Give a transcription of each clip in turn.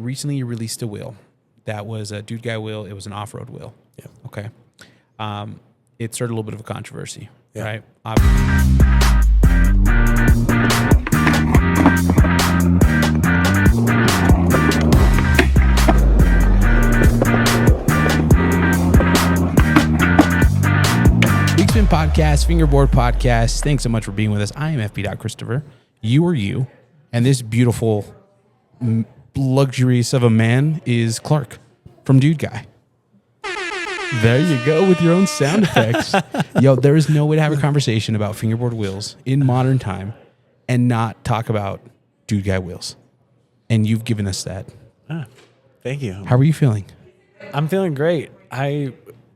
recently released a wheel that was a DudeGuy wheel. It was an off-road wheel. Yeah. Okay. It started a little bit of a controversy, Yeah. right? Bigspin Podcast, Fingerboard Podcast. Thanks so much for being with us. I am FB.Christopher. You are you. And this beautiful luxurious of a man is Clark from DudeGuy. There you go with your own sound effects. Yo, there is no way to have a conversation about fingerboard wheels in modern time and not talk about DudeGuy Wheels. And you've given us that. Thank you. How are you feeling? I'm feeling great. I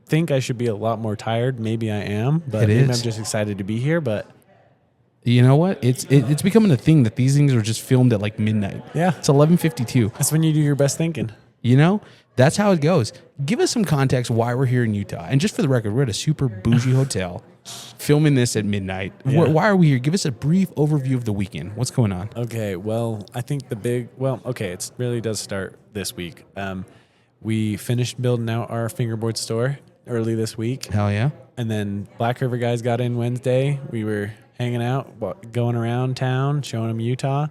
think I should be a lot more tired. Maybe I am, but maybe I'm just excited to be here. But you know what? It's becoming a thing that these things are just filmed at like midnight. Yeah. It's 11:52. That's when you do your best thinking. You know, that's how it goes. Give us some context why we're here in Utah. And just for the record, we're at a super bougie hotel filming this at midnight. Yeah. Why are we here? Give us a brief overview of the weekend. What's going on? Okay. Well, I think it really does start this week. We finished building out our fingerboard store early this week. Hell yeah. And then Black River guys got in Wednesday. We were hanging out, going around town, showing them Utah.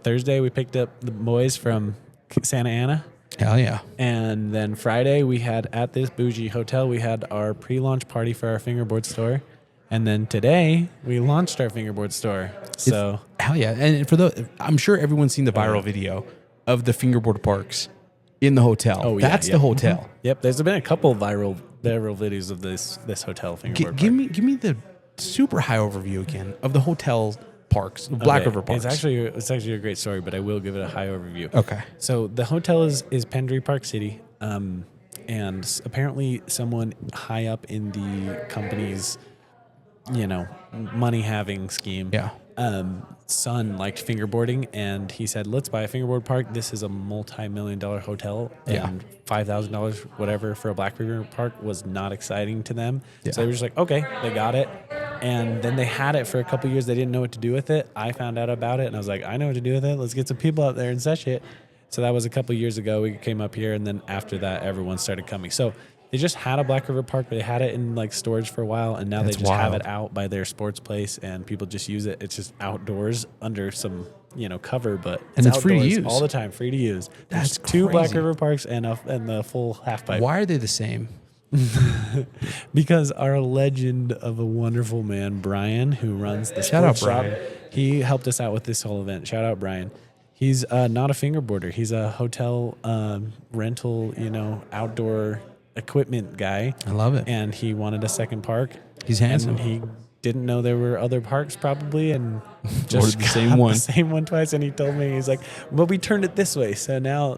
Thursday, we picked up the boys from Santa Ana. Hell yeah. And then Friday, we had at this bougie hotel, we had our pre-launch party for our fingerboard store. And then today, we launched our fingerboard store. So hell yeah. And I'm sure everyone's seen the viral video of the fingerboard parks in the hotel. Oh, yeah. That's the hotel. Mm-hmm. Yep. There's been a couple viral videos of this hotel fingerboard park. Give me the super high overview again of the hotel parks, Black River Parks. It's actually a great story, but I will give it a high overview. Okay. So the hotel is Pendry Park City, and apparently someone high up in the company's, money having scheme. Yeah. Son liked fingerboarding, and he said, "Let's buy a fingerboard park. This is a multi-million-dollar hotel, and $5,000 whatever for a Black River Park was not exciting to them." Yeah. So they were just like, "Okay," they got it, and then they had it for a couple years. They didn't know what to do with it. I found out about it, and I was like, "I know what to do with it. Let's get some people out there and such it." So that was a couple years ago. We came up here, and then after that, everyone started coming. So they just had a Black River Park, but they had it in like storage for a while, and now they just have it out by their sports place, and people just use it. It's just outdoors under some cover, but it's free to use all the time, free to use. That's There's 2 Black crazy. River Parks and the full half pipe. Why are they the same? Because our legend of a wonderful man, Brian, who runs the Shout out, sports shop, Brian. he helped us out with this whole event. Shout out, Brian. He's not a fingerboarder. He's a hotel rental, outdoor equipment guy. I love it. And he wanted a second park. He's handsome. And he didn't know there were other parks probably, and just the same one. The same one twice. And he told me, he's like, "Well, we turned it this way, so now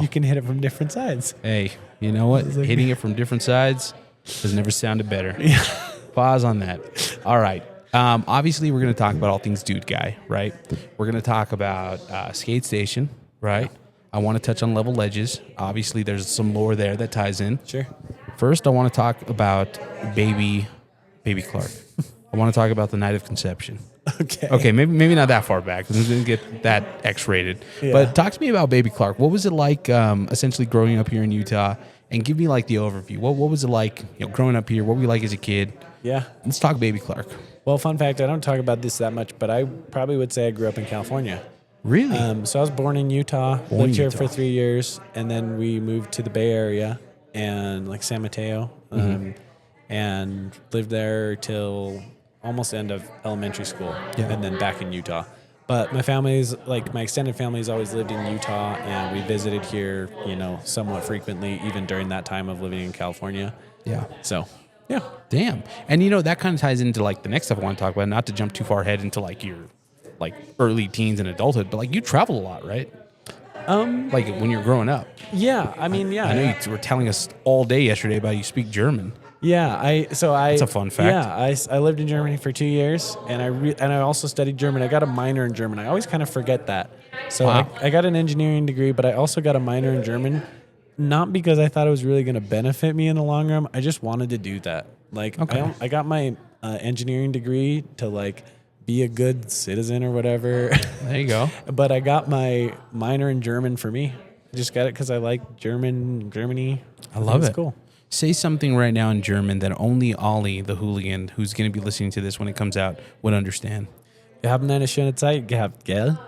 you can hit it from different sides." Hey, you know what? like- Hitting it from different sides has never sounded better. Yeah. Pause on that. All right. Obviously, we're going to talk about all things DudeGuy, right? We're going to talk about Skate Station, right? I want to touch on level ledges. Obviously, there's some lore there that ties in. Sure. First, I want to talk about baby Clark. I want to talk about the night of conception. Okay, maybe not that far back. We didn't get that X-rated. Yeah. But talk to me about baby Clark. What was it like essentially growing up here in Utah? And give me like the overview. What was it like growing up here? What were you like as a kid? Yeah. Let's talk baby Clark. Well, fun fact, I don't talk about this that much, but I probably would say I grew up in California. Really? So I was born in Utah, lived here for 3 years, and then we moved to the Bay Area and like San Mateo, and lived there till almost end of elementary school, and then back in Utah. But my extended family's always lived in Utah, and we visited here, somewhat frequently, even during that time of living in California. Yeah. So, yeah. Damn. And that kind of ties into like the next stuff I want to talk about, not to jump too far ahead into like your like early teens and adulthood, but like you travel a lot, right? Like when you're growing up. Yeah. I mean, yeah. I know you were telling us all day yesterday about you speak German. Yeah, that's a fun fact. Yeah, I lived in Germany for 2 years, and I also studied German. I got a minor in German. I always kind of forget that. So Wow. I got an engineering degree, but I also got a minor in German, not because I thought it was really going to benefit me in the long run. I just wanted to do that. Like, Okay. I got my engineering degree to like be a good citizen or whatever. There you go. But I got my minor in German for me. I just got it because I like Germany. I love It's it. cool. Say something right now in German that only Ollie, the hooligan, who's going to be listening to this when it comes out, would understand. Wir haben eine schöne Zeit gehabt, gell?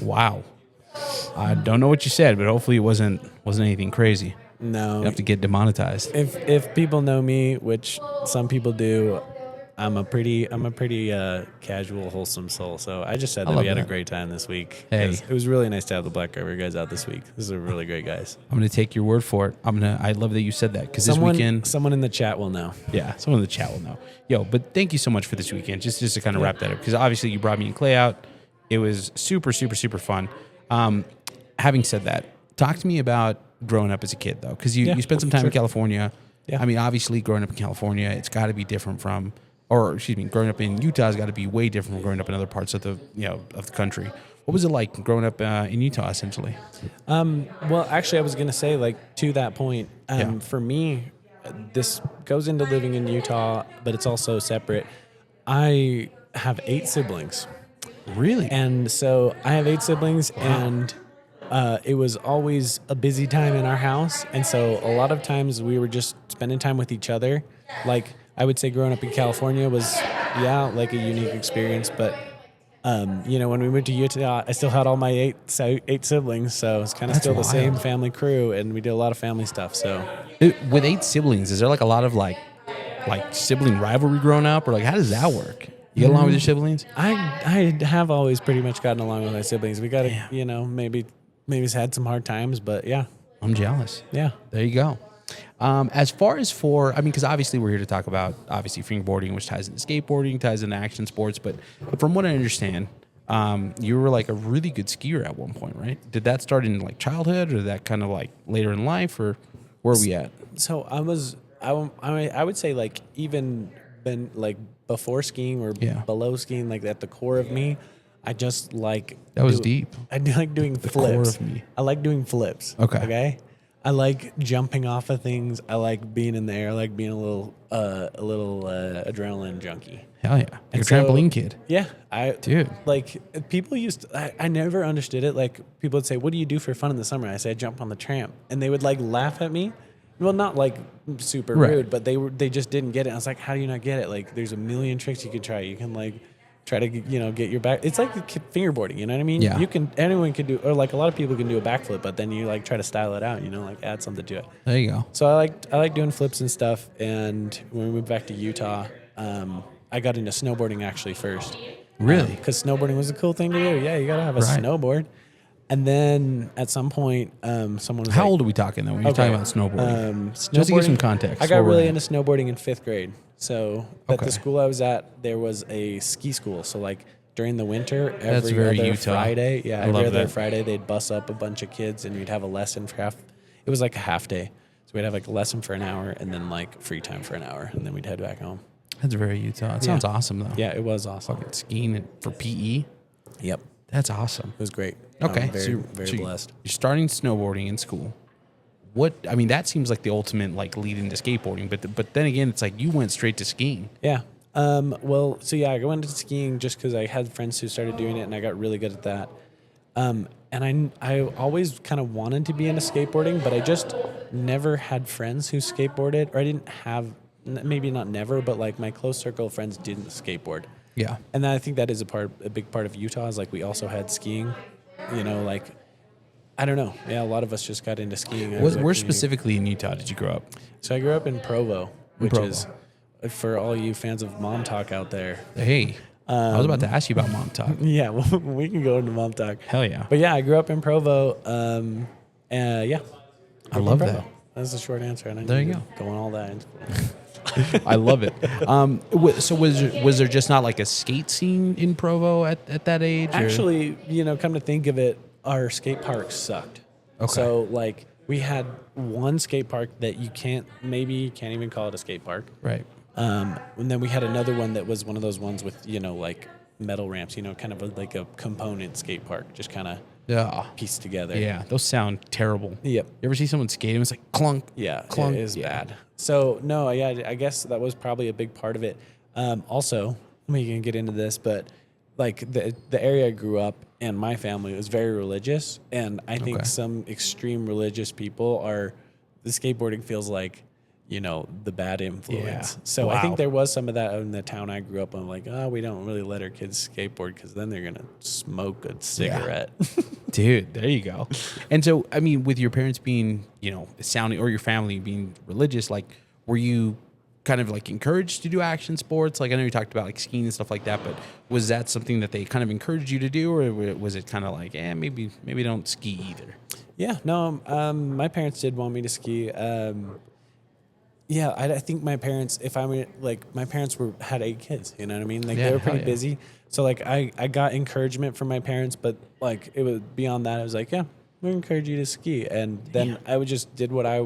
Wow. I don't know what you said, but hopefully it wasn't anything crazy. No. You have to get demonetized. If people know me, which some people do, I'm a pretty casual, wholesome soul. So I just said that love we had a that. great time this week. Hey. It was really nice to have the Black River guys out this week. These are really great guys. I'm going to take your word for it. I love that you said that because this weekend. Someone in the chat will know. Yeah, someone in the chat will know. Yo, but thank you so much for this weekend. Just to kind of wrap that up, because obviously you brought me and Clay out. It was super, super, super fun. Having said that, talk to me about growing up as a kid, though, because you spent some time in California. Yeah. I mean, obviously, growing up in California, it's got to be different from, growing up in Utah has got to be way different from growing up in other parts of the country. What was it like growing up in Utah, essentially? Well, actually, I was going to say, like, to that point, for me, this goes into living in Utah, but it's also separate. I have 8 siblings. Really? And so I have 8 siblings, and it was always a busy time in our house. And so a lot of times we were just spending time with each other. Like, I would say growing up in California was, like a unique experience. But, when we moved to Utah, I still had all my 8 siblings. So it's kind of still the same family crew, and we did a lot of family stuff. So With 8 siblings, is there like a lot of like sibling rivalry growing up, or like how does that work? You get along with your siblings? I have always pretty much gotten along with my siblings. We got to, maybe it's had some hard times, but yeah. I'm jealous. Yeah. There you go. As far as because obviously we're here to talk about fingerboarding, which ties into skateboarding, ties into action sports. But from what I understand, you were like a really good skier at one point, right? Did that start in like childhood, or did that kind of like later in life, or where are we at? So I would say like even been like before skiing or below skiing, like at the core of me, I just like that was deep. I do like doing flips. Core of me. I like doing flips. Okay. I like jumping off of things. I like being in the air. I like being a little adrenaline junkie. Hell yeah, like a trampoline kid. Yeah, dude. Like people used to, I never understood it. Like people would say, "What do you do for fun in the summer?" I say, "I jump on the tramp," and they would like laugh at me. Well, not like super rude, but they just didn't get it. I was like, how do you not get it? Like, there's a million tricks you can try. You can like try to get your back. It's like fingerboarding. You know what I mean? Yeah. Anyone can do, or like a lot of people can do a backflip, but then you like try to style it out. Like add something to it. There you go. So I like doing flips and stuff. And when we moved back to Utah, I got into snowboarding actually first. Really? Because snowboarding was a cool thing to do. Yeah, you gotta have a snowboard. And then at some point, someone was How like, old are we talking though when you're talking about snowboarding? Just to give some context. I got really into snowboarding in 5th grade. So at the school I was at, there was a ski school. So like during the winter, every other Utah. Friday, every other that. Friday, they'd bus up a bunch of kids and we'd have a lesson for it was like a half day. So we'd have like a lesson for an hour and then like free time for an hour. And then we'd head back home. That's very Utah. It sounds awesome though. Yeah, it was awesome. Fucking skiing for PE. Yep. That's awesome. It was great. Okay. Very blessed. You're starting snowboarding in school. That seems like the ultimate like lead into skateboarding, but then again, it's like you went straight to skiing. Yeah. I went into skiing just because I had friends who started doing it and I got really good at that. And I always kind of wanted to be into skateboarding, but I just never had friends who skateboarded, or I didn't have, maybe not never, but like my close circle of friends didn't skateboard. Yeah. And I think that is a big part of Utah is like we also had skiing, like, I don't know. Yeah, a lot of us just got into skiing. Where specifically in Utah did you grow up? So I grew up in Provo, which is, for all you fans of Mom Talk out there. Hey, I was about to ask you about Mom Talk. Yeah, well, we can go into Mom Talk. Hell yeah. But yeah, I grew up in Provo. Yeah. I love that. That's the short answer. And there you go. Going all that into I love it. So was there just not like a skate scene in Provo at that age? Actually, come to think of it, our skate park sucked. Okay. So like we had one skate park that you can't even call it a skate park. Right. And then we had another one that was one of those ones with, like metal ramps, kind of like a component skate park, just kind of pieced together. Yeah, those sound terrible. Yep. You ever see someone skating? It's like clunk. Yeah, clunk. It is bad. So no, I guess that was probably a big part of it. Also, we can get into this, but like the area I grew up and my family was very religious, and I think Okay. some extreme religious people are the skateboarding feels like, you know, the bad influence. Yeah. So I Wow. think there was some of that in the town I grew up in. Like, oh, we don't really let our kids skateboard because then they're gonna smoke a cigarette. Dude, there you go. And so, I mean, with your parents being, you know, sounding, or your family being religious, like, were you kind of like encouraged to do action sports? Like, I know you talked about like skiing and stuff like that, but was that something that they kind of encouraged you to do, or was it kind of like, maybe don't ski either? Yeah, no, my parents did want me to ski. Yeah, I think my parents, if I were like, my parents had 8 kids, you know what I mean? Like Yeah, they were hell pretty yeah. busy. So like I got encouragement from my parents, but like it was beyond that. I was like, yeah, we encourage you to ski. And then I would just did what I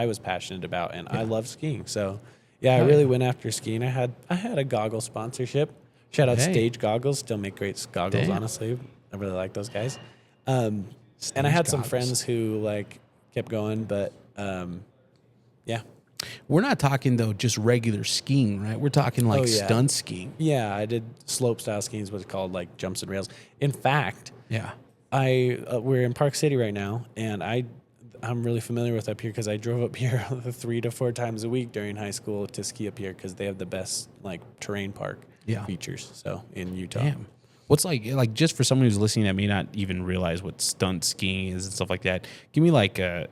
was passionate about, and I love skiing. So yeah, I Hell really yeah. went after skiing. I had a goggle sponsorship. Shout out Hey. Stage Goggles, still make great goggles, Damn. honestly. I really like those guys. And I Stage had some goggles. friends who like kept going, but yeah. We're not talking though just regular skiing, right? We're talking like Oh, yeah. stunt skiing. Yeah, I did slope style skiing is what's called, like jumps and rails. In fact, Yeah. we're in Park City right now, and I'm really familiar with up here because I drove up here 3 to 4 times a week during high school to ski up here because they have the best like terrain park features. So in Utah. Damn. What's like just for someone who's listening that may not even realize what stunt skiing is and stuff like that? Give me like a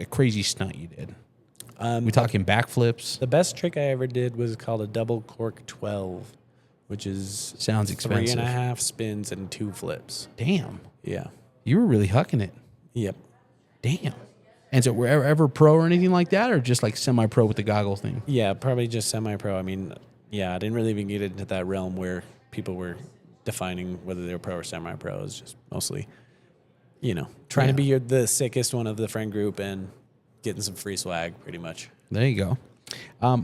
crazy stunt you did. We talking backflips? The best trick I ever did was called a double cork 12, which is Sounds expensive. 3.5 spins and 2 flips. Damn. Yeah. You were really hucking it. Yep. Damn. And so were you ever pro or anything like that, or just like semi-pro with the goggle thing? Yeah, probably just semi-pro. I mean, yeah, I didn't really even get into that realm where people were defining whether they were pro or semi-pro. It was just mostly, you know, trying to be the sickest one of the friend group and getting some free swag, pretty much. There you go.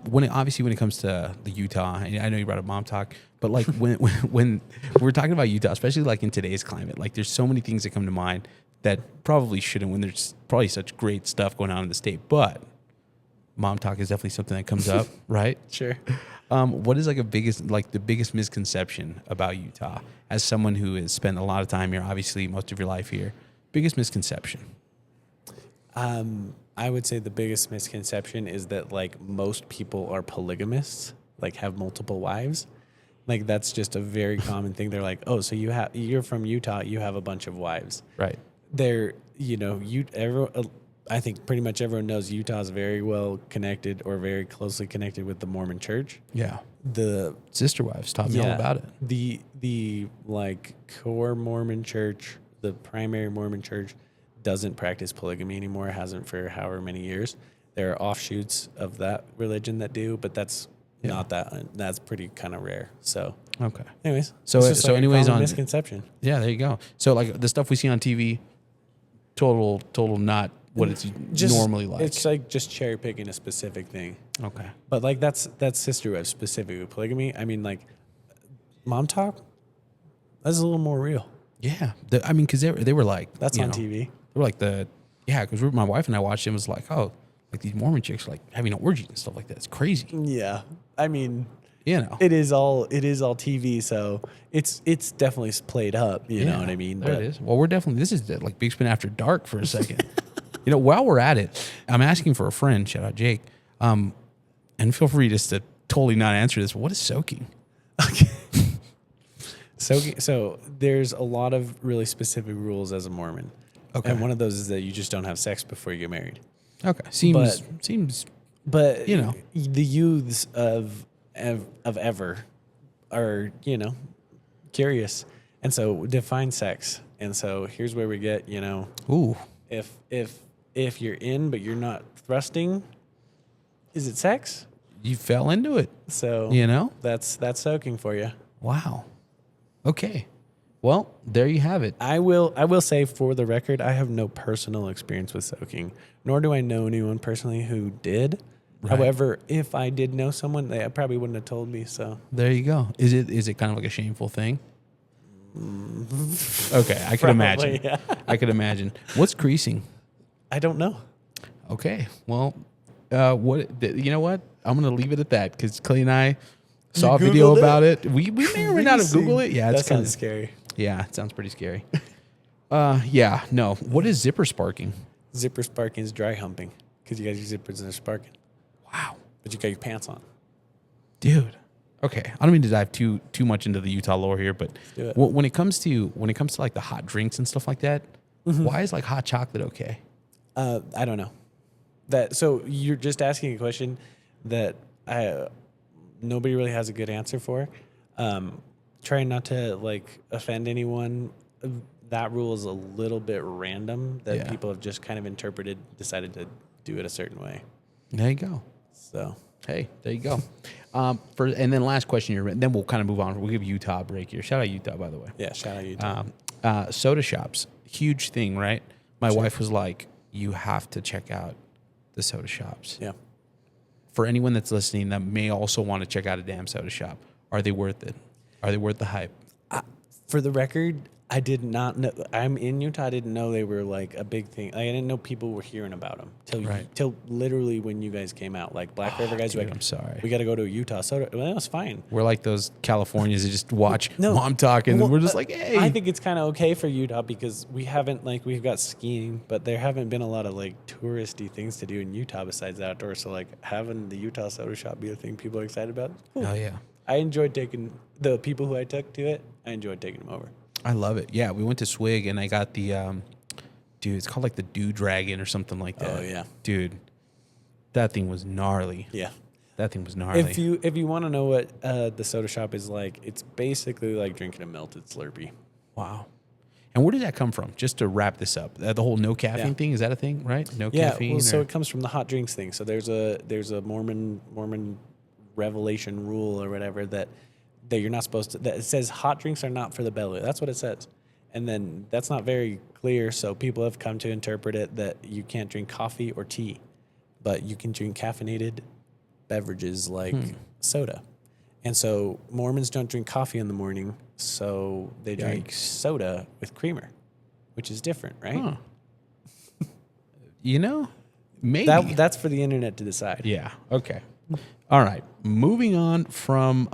When it comes to the Utah, I know you brought up mom talk, but like when we're talking about Utah, especially like in today's climate, like there's so many things that come to mind that probably shouldn't when there's probably such great stuff going on in the state. But mom talk is definitely something that comes up, right? Sure. What is like the biggest misconception about Utah as someone who has spent a lot of time here, obviously most of your life here? Biggest misconception. I would say the biggest misconception is that like most people are polygamists, like have multiple wives. Like that's just a very common thing. They're like, oh, so you're from Utah, you have a bunch of wives. Right. I think pretty much everyone knows Utah is very well connected or very closely connected with the Mormon Church. Yeah. The Sister wives taught me all about it. The like core Mormon Church, the primary Mormon Church, doesn't practice polygamy anymore. Hasn't for however many years. There are offshoots of that religion that do, but that's not that. That's pretty kind of rare. So Okay. anyways, So it's just like a anyways common on misconception. Yeah, there you go. So like the stuff we see on TV, total not what it's normally like. It's like just cherry picking a specific thing. Okay. But like that's sister wife specific with polygamy. I mean, like mom talk, that's a little more real. Yeah. Because they were like That's on TV. They were like because my wife and I watched it. It was like, oh, like these Mormon chicks are like having orgies and stuff like that. It's crazy. Yeah, I mean, You know. it is all TV, so it's definitely played up. You know what I mean? There it is. Well, this is like Bigspin After Dark for a second. While we're at it, I'm asking for a friend. Shout out Jake. And feel free just to totally not answer this. But what is soaking? Okay. So there's a lot of really specific rules as a Mormon. Okay. And one of those is that you just don't have sex before you get married. Okay. Seems. But the youths of ever are curious, and so define sex. And so here's where we get Ooh. if you're in but you're not thrusting, is it sex? You fell into it. So that's soaking for you. Wow. Okay. Well, there you have it. I will say for the record, I have no personal experience with soaking, nor do I know anyone personally who did. Right. However, if I did know someone, they probably wouldn't have told me. So There you go. Is it kind of like a shameful thing? Okay, I could imagine. yeah. I could imagine. What's creasing? I don't know. Okay. Well, you know what? I'm going to leave it at that because Clay and I, Saw a video about it. We may or may not have Crazy. Googled it. Yeah, it's That kind of sounds scary. Yeah, it sounds pretty scary. Yeah, no. What is zipper sparking? Zipper sparking is dry humping because you got your zippers and they're sparking, Wow, but you got your pants on. dude. Okay, I don't mean to dive too much into the Utah lore here, but do it. when it comes to like the hot drinks and stuff like that, why is like hot chocolate okay? I don't know. So you're just asking a question that nobody really has a good answer for. Trying not to like offend anyone. That rule is a little bit random that Yeah. people have just kind of decided to do it a certain way. There you go. So Hey, there you go. And then last question here, then we'll kind of move on. We'll give Utah a break here. Shout out Utah, by the way. yeah, shout out you. Soda shops, huge thing, right? My wife was like, you have to check out the soda shops. Yeah. For anyone that's listening that may also want to check out a damn soda shop, are they worth it? Are they worth the hype? For the record, I did not know. I'm in Utah. I didn't know they were like a big thing. Like, I didn't know people were hearing about them till literally when you guys came out. Like Black River guys were like, I'm sorry. we got to go to Utah soda. Well, that was fine. We're like those Californians that just watch No. mom talking, Well, and we're just like, hey. I think it's kind of okay for Utah because we've got skiing, but there haven't been a lot of like touristy things to do in Utah besides outdoors. So like having the Utah soda shop be a thing people are excited about. Cool. Oh yeah. I enjoyed taking the people who I took to it. I enjoyed taking them over. I love it. Yeah, we went to Swig and I got the, dude, it's called like the Dew Dragon or something like that. Oh, yeah. Dude, that thing was gnarly. Yeah. That thing was gnarly. If you want to know what the soda shop is like, it's basically like drinking a melted Slurpee. Wow. And where did that come from? Just to wrap this up, the whole no caffeine Yeah. thing, is that a thing, right? No Yeah, caffeine? well, so or- it comes from the hot drinks thing. So there's a Mormon revelation rule or whatever that you're not supposed to. That it says hot drinks are not for the belly. That's what it says. And then that's not very clear. So people have come to interpret it that you can't drink coffee or tea, but you can drink caffeinated beverages like soda. And so Mormons don't drink coffee in the morning, so they drink Yikes. soda with creamer, which is different, right? Huh. You know, maybe. That's for the internet to decide. Yeah. Okay. All right. Moving on from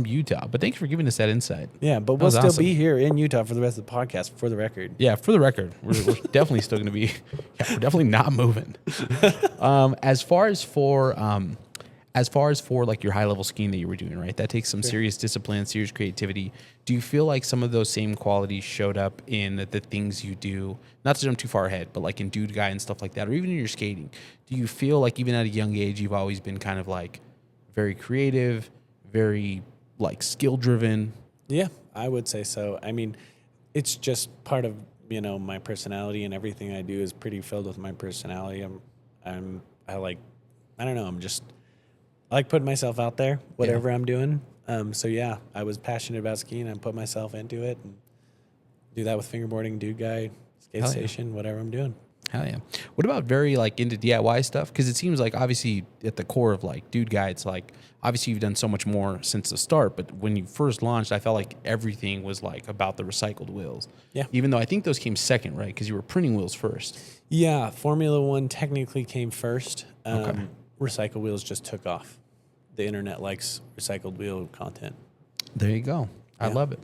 Utah, but thanks for giving us that insight. Yeah, but That we'll was still awesome. be here in Utah for the rest of the podcast, for the record. Yeah, for the record, we're definitely still going to be. Yeah, we're definitely not moving. As far as for like your high level skiing that you were doing, right? That takes some serious discipline, serious creativity. Do you feel like some of those same qualities showed up in the things you do? Not to jump too far ahead, but like in DudeGuy and stuff like that, or even in your skating. Do you feel like even at a young age, you've always been kind of like very creative, very like skill driven? Yeah, I would say so. I mean, it's just part of, my personality, and everything I do is pretty filled with my personality. I like putting myself out there, whatever I'm doing. So yeah, I was passionate about skiing and put myself into it, and do that with fingerboarding, DudeGuy, skate Hell yeah. station, whatever I'm doing. Hell yeah. What about very like into DIY stuff? Because it seems like obviously at the core of like DudeGuy, it's like obviously you've done so much more since the start. But when you first launched, I felt like everything was like about the recycled wheels. Yeah. Even though I think those came second, right? Because you were printing wheels first. Yeah, Formula One technically came first. Okay. Recycled wheels just took off. The internet likes recycled wheel content. There you go. I Yeah. love it.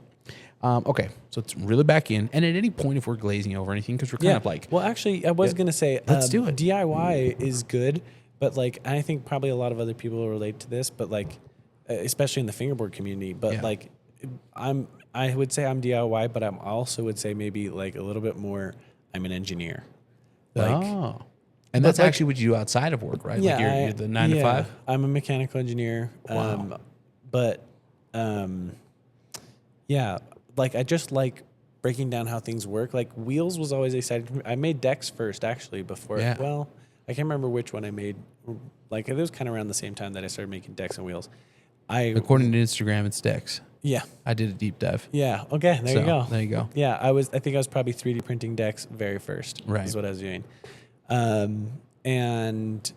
Okay, so it's really back in. And at any point, if we're glazing over anything, because we're kind of like, Well, actually, I was going to say, let's do it. DIY is good, but like, I think probably a lot of other people will relate to this, but like, especially in the fingerboard community, but Yeah. like, I would say I'm DIY, but I'm also would say maybe like a little bit more, I'm an engineer. Like, oh. And that's like- actually what you do outside of work, right? yeah, Like you're the 9 to 5? I'm a mechanical engineer. Wow. Yeah, like I just like breaking down how things work. Like wheels was always exciting to me. I made decks first, actually, before. Yeah. Well, I can't remember which one I made. Like it was kind of around the same time that I started making decks and wheels. According to Instagram, it's Dex. Yeah. I did a deep dive. Yeah. Okay. There So, you go. there you go. Yeah. I think I was probably 3D printing decks very first. Right. Is what I was doing. And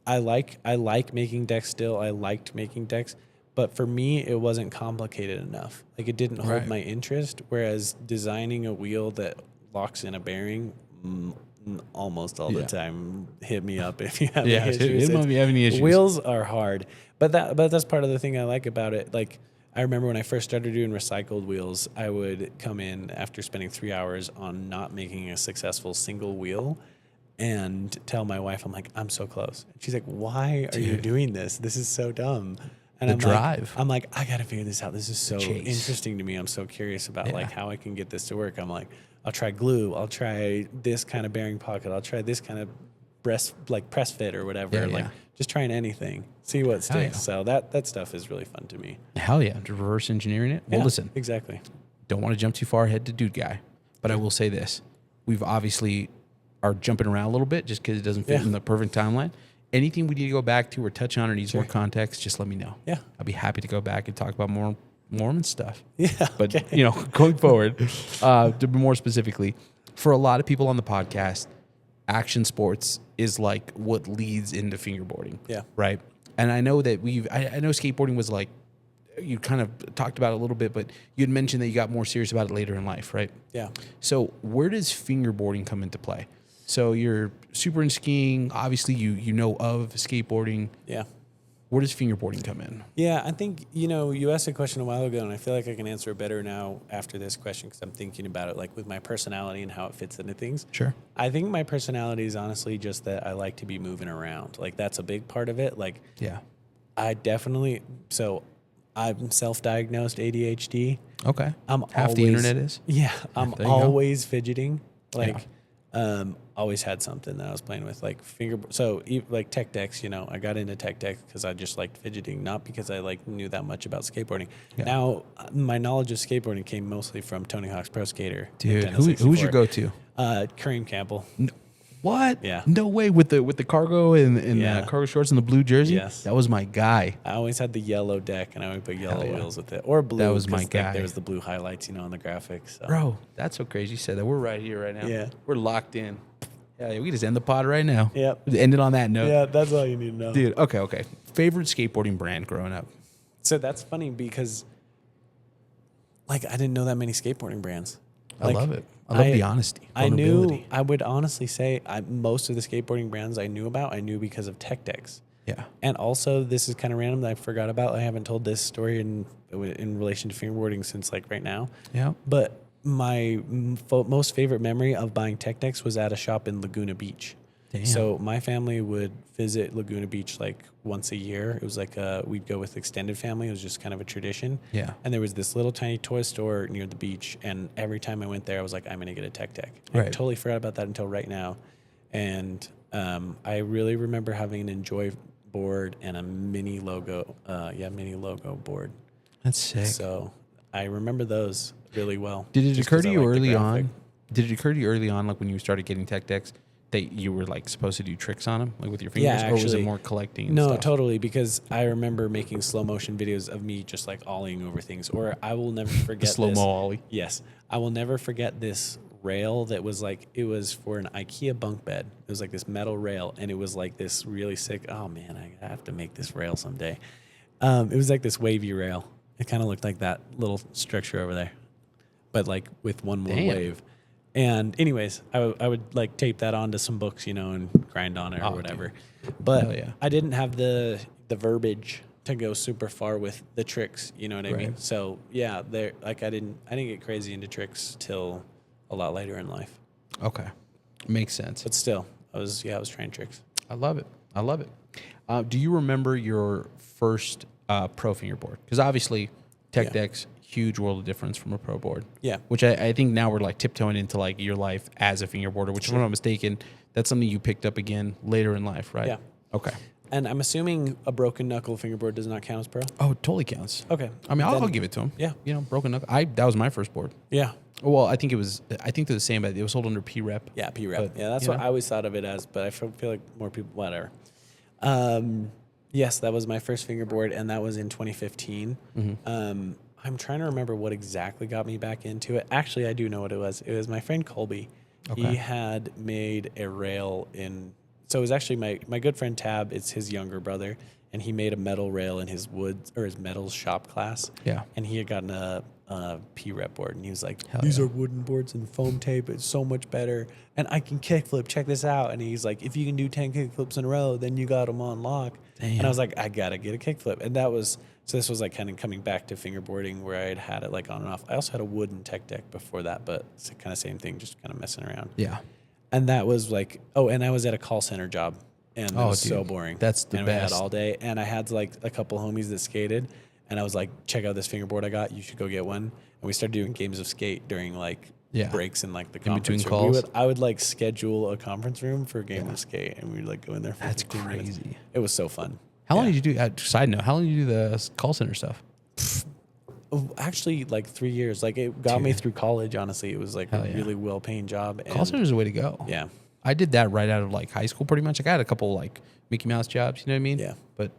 I like making decks still. I liked making decks, but for me, it wasn't complicated enough. Like it didn't hold Right. my interest. Whereas designing a wheel that locks in a bearing, almost all the Yeah. time. Hit me up if you have Yeah, any issues. if you have any issues. Wheels are hard, but that's part of the thing I like about it. Like, I remember when I first started doing recycled wheels, I would come in after spending 3 hours on not making a successful single wheel and tell my wife, I'm like, I'm so close. She's like, why are you doing this? This is so dumb. And I'm drive. like, I got to figure this out. This is so Chase. interesting to me. I'm so curious about Yeah. like how I can get this to work. I'm like, I'll try glue. I'll try this kind of bearing pocket. I'll try this kind of press fit or whatever. Yeah, like yeah. just trying anything, see what sticks. yeah. So that stuff is really fun to me. Hell yeah. Reverse engineering it. Well, Yeah, listen, exactly. don't want to jump too far ahead to Dude Guy, but I will say this. We've obviously are jumping around a little bit just because it doesn't fit Yeah. in the perfect timeline. Anything we need to go back to or touch on or needs more context, just let me know. Yeah. I'll be happy to go back and talk about more Mormon stuff. Yeah. But, going forward, to be more specifically, for a lot of people on the podcast, action sports is like what leads into fingerboarding. Yeah. Right. And I know that I know skateboarding was like, you kind of talked about it a little bit, but you had mentioned that you got more serious about it later in life, right? Yeah. So where does fingerboarding come into play? So you're super into skiing. Obviously, you know of skateboarding. Yeah. Where does fingerboarding come in? Yeah, I think, you asked a question a while ago, and I feel like I can answer it better now after this question because I'm thinking about it, like with my personality and how it fits into things. Sure. I think my personality is honestly just that I like to be moving around. Like, that's a big part of it. Like, Yeah. I'm self-diagnosed ADHD. Okay. I'm Half the internet is? Yeah, I'm There you go. always fidgeting. Like, always had something that I was playing with, like fingerboard. So like tech decks, I got into tech decks because I just liked fidgeting, not because I knew that much about skateboarding. Yeah. Now, my knowledge of skateboarding came mostly from Tony Hawk's Pro Skater. Dude, Nintendo who's 64. your go-to? Kareem Campbell. What? Yeah. No way, with the cargo and Yeah. cargo shorts and the blue jersey? Yes. That was my guy. I always had the yellow deck, and I would put yellow Hell yeah. wheels with it, or blue. That was my 'cause, guy. There was the blue highlights, on the graphics. So. Bro, that's so crazy you said that. We're right here right now. Yeah. We're locked in. Yeah, we can just end the pod right now. Yep. End it on that note. Yeah, that's all you need to know. Dude, okay. Favorite skateboarding brand growing up? So that's funny because, I didn't know that many skateboarding brands. I love it. I love the honesty. Vulnerability. I would honestly say most of the skateboarding brands I knew because of tech decks. Yeah. And also, this is kind of random that I forgot about. I haven't told this story in relation to fingerboarding since right now. Yeah. But my most favorite memory of buying tech decks was at a shop in Laguna Beach. Damn. So my family would visit Laguna Beach once a year. It was we'd go with extended family. It was just kind of a tradition. Yeah. And there was this little tiny toy store near the beach. And every time I went there, I was like, I'm going to get a tech deck. I Right. totally forgot about that until right now. And I really remember having an Enjoy board and a mini logo board. That's sick. So I remember those really well. Did it just occur 'cause to I you liked the early graphic. on? Did it occur to you early on, when you started getting tech decks, that you were supposed to do tricks on them, with your fingers, Yeah, or was it actually. more collecting? And No, stuff? totally. Because I remember making slow motion videos of me just ollieing over things. Or I will never forget Slow this. mo ollie. Yes, I will never forget this rail that was it was for an IKEA bunk bed. It was this metal rail, and it was this really sick. Oh man, I have to make this rail someday. It was this wavy rail. It kind of looked like that little structure over there, but with one more Damn. wave. And anyways, I would tape that onto some books, and grind on it or whatever. But Hell yeah. I didn't have the verbiage to go super far with the tricks. You know what I mean? Right. So yeah, I didn't get crazy into tricks till a lot later in life. Okay. Makes sense. But still, I was trying tricks. I love it. Do you remember your first pro fingerboard? Because obviously, tech Yeah. decks, huge world of difference from a pro board. Yeah. Which I think now we're tiptoeing into your life as a fingerboarder, which if I'm not mistaken, that's something you picked up again later in life, right? Yeah. Okay. And I'm assuming a broken knuckle fingerboard does not count as pro. Oh, it totally counts. Okay. I mean, I'll Then- give it to him. Yeah. Broken knuckle. That was my first board. Yeah. Well, I think they're the same, but it was sold under P-Rep. Yeah, P-Rep. But, Yeah, that's you what know. I always thought of it as, but I feel like more people, whatever. Yes, that was my first fingerboard, and that was in 2015. Mm-hmm. I'm trying to remember what exactly got me back into it. Actually, I do know what it was. It was my friend Colby. Okay. He had made a rail in So it was actually my good friend Tab. It's his younger brother, and he made a metal rail in his his metals shop class. Yeah. And he had gotten a P-rep board, and he was like, Hell these yeah. are wooden boards and foam tape. It's so much better. And I can kickflip. Check this out. And he's like, if you can do 10 kickflips in a row, then you got them on lock. Damn. And I was like, I got to get a kickflip. And that was, so this was like kind of coming back to fingerboarding where I had it like on and off. I also had a wooden tech deck before that, but it's kind of same thing, just kind of messing around. Yeah. And that was like, oh, and I was at a call center job. And it was so boring. That's the and best. We had all day. And I had like a couple homies that skated. And I was like, check out this fingerboard I got. You should go get one. And we started doing games of skate during like breaks in like the conference between room. calls. I would like schedule a conference room for a game of skate. And we would like go in there for That's 15 minutes. crazy. It was so fun. How long did you do? Side note, how long did you do the call center stuff? Actually, like 3 years. Like it got me through college, honestly. It was like a really well-paying job. Call center is the way to go. Yeah. I did that right out of like high school pretty much. Like I had a couple like Mickey Mouse jobs, you know what I mean? Yeah. But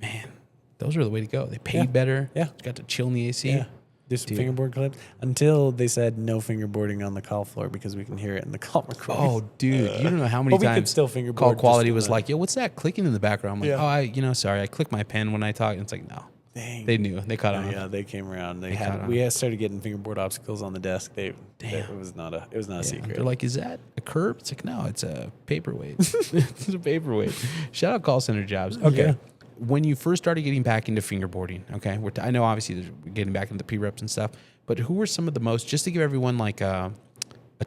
man, those are the way to go. They paid better. Yeah. Got to chill in the AC. Yeah. Do some fingerboard clips until they said no fingerboarding on the call floor because we can hear it in the call recording. Oh, dude, you don't know how many But we could times still fingerboard call just quality in was the- like, yo, what's that clicking in the background? I'm like, sorry, I click my pen when I talk. And it's like, no. Dang. They knew. They caught on. Yeah, they came around. caught on. We had started getting fingerboard obstacles on the desk. It was not a secret. They're like, is that a curb? It's like, no, it's a paperweight. It's a paperweight. Shout out call center jobs. Okay. Yeah. When you first started getting back into fingerboarding, okay, I know obviously we're getting back into P-reps and stuff, but who were some of the most, just to give everyone like a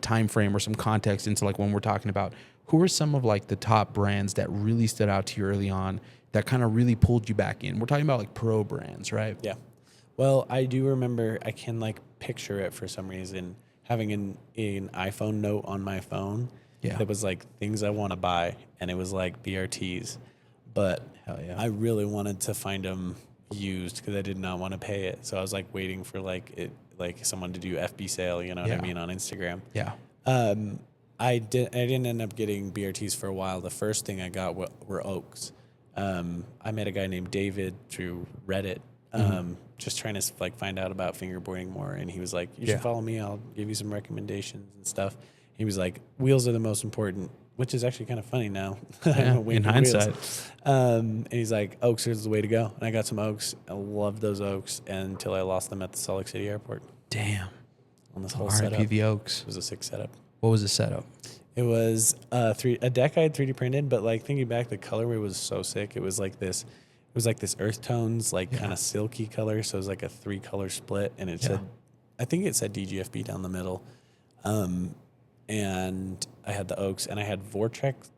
time frame or some context into like when we're talking about, who were some of like the top brands that really stood out to you early on that kind of really pulled you back in? We're talking about like pro brands, right? Yeah. Well, I do remember, I can like picture it for some reason, having an iPhone note on my phone that was like things I want to buy, and it was like BRTs. But Hell yeah. I really wanted to find them used because I did not want to pay it. So I was like waiting for like someone to do FB sale, you know what I mean, on Instagram. Yeah. I didn't end up getting BRTs for a while. The first thing I got were Oaks. I met a guy named David through Reddit, just trying to like find out about fingerboarding more. And he was like, you should follow me. I'll give you some recommendations and stuff. He was like, wheels are the most important, which is actually kind of funny now. In hindsight. And he's like, Oaks is the way to go. And I got some Oaks. I loved those Oaks until I lost them at the Salt Lake City airport. Damn. On this whole R.I.P. setup. the Oaks. It was a sick setup. What was the setup? It was a deck I had 3D printed, but like thinking back, the colorway was so sick. It was like this earth tones, like kind of silky color. So it was like a 3-color split, and it said, I think it said DGFB down the middle. And I had the Oaks, and I had Vortex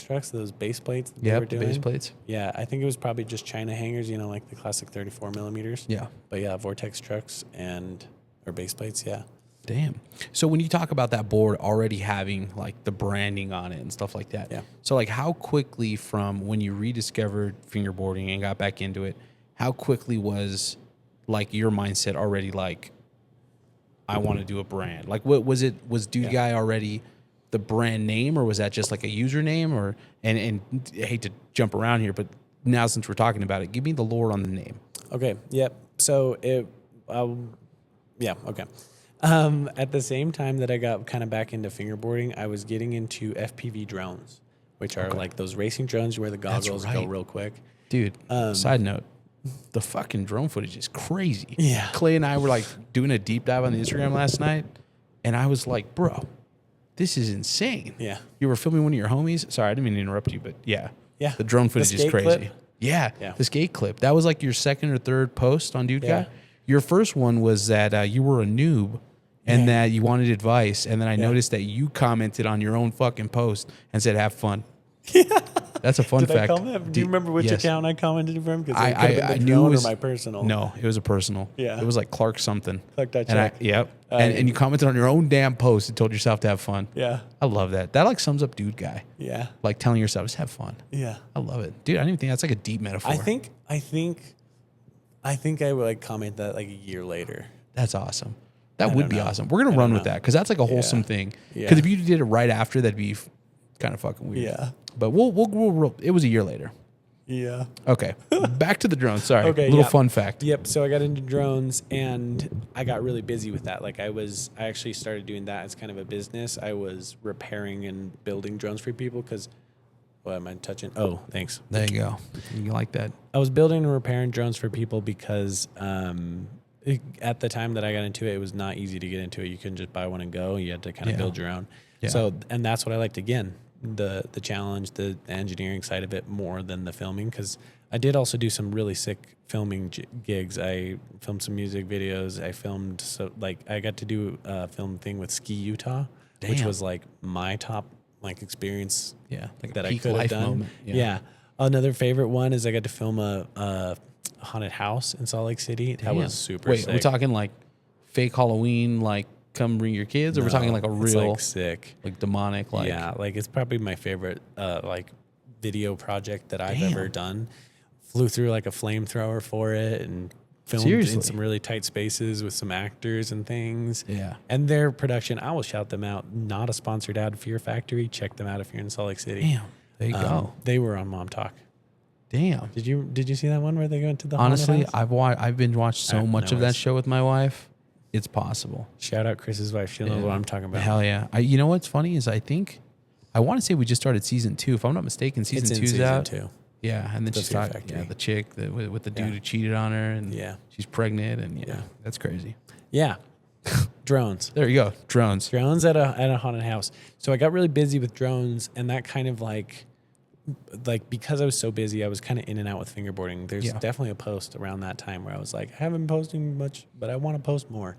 trucks, those base plates that they were doing. Base plates. Yeah, I think it was probably just China hangers, like the classic 34 millimeters. Yeah. But yeah, Vortex trucks or base plates, yeah. Damn. So when you talk about that board already having like the branding on it and stuff like that. Yeah. So like how quickly from when you rediscovered fingerboarding and got back into it, how quickly was like your mindset already like, I want to do a brand? Like what was DudeGuy already the brand name, or was that just like a username, or, and I hate to jump around here, but now since we're talking about it, give me the lore on the name. Okay. Yep. So okay. At the same time that I got kind of back into fingerboarding, I was getting into FPV drones, which are like those racing drones where the goggles go real quick. Dude, side note, the fucking drone footage is crazy. Yeah. Clay and I were like doing a deep dive on the Instagram last night, and I was like, bro, this is insane. Yeah. You were filming one of your homies? Sorry, I didn't mean to interrupt you, but yeah. Yeah. The drone footage is skate crazy. clip? Yeah. The skate clip. That was like your second or third post on DudeGuy. Yeah. Your first one was that you were a noob and that you wanted advice. And then I noticed that you commented on your own fucking post and said, have fun. That's a fun fact. Do you remember which account I commented from? Because I knew it was my personal. No, it was a personal. Yeah. It was like Clark something. Clark.check. And you commented on your own damn post and told yourself to have fun. Yeah. I love that. That like sums up DudeGuy. Yeah. Like telling yourself, just have fun. Yeah. I love it. Dude, I didn't even think that's like a deep metaphor. I think I would like comment that like a year later. That's awesome. That would be awesome. We're going to run with that because that's like a wholesome thing. Because if you did it right after, that'd be kind of fucking weird. Yeah. But we'll it was a year later. Yeah. Okay. Back to the drone. Sorry. Okay. Little fun fact. Yep. So I got into drones and I got really busy with that. Like I actually started doing that as kind of a business. I was repairing and building drones for people because What am I touching? Oh, thanks. There you go. You like that? I was building and repairing drones for people because at the time that I got into it, it was not easy to get into it. You couldn't just buy one and go. You had to kind of build your own. Yeah. So, and that's what I liked, again, the challenge, the engineering side of it more than the filming, because I did also do some really sick filming gigs. I filmed some music videos. I filmed, I got to do a film thing with Ski Utah, which was like my top experience like that I could have done. Moment. Yeah. Another favorite one is I got to film a haunted house in Salt Lake City. That was super sick. Wait, we're talking like fake Halloween, like come bring your kids, or we're talking like a real sick, like demonic, it's probably my favorite video project that I've ever done. Flew through like a flamethrower for it and filmed in some really tight spaces with some actors and things. Yeah. And their production, I will shout them out. Not a sponsored ad, Fear Factory. Check them out if you're in Salt Lake City. Damn. There you go. They were on Mom Talk. Damn. Did you see that one where they go into the Honestly, I've been watched so much of that show with my wife. It's possible. Shout out Chris's wife. She'll know what I'm talking about. Hell yeah. You know what's funny is I want to say we just started season 2. If I'm not mistaken, season 2's out. 2. Yeah, and then she started, the chick with the dude who cheated on her, and she's pregnant, and that's crazy. Yeah, drones. There you go, drones. Drones at a haunted house. So I got really busy with drones, and that kind of because I was so busy, I was kind of in and out with fingerboarding. There's definitely a post around that time where I was like, I haven't been posting much, but I want to post more.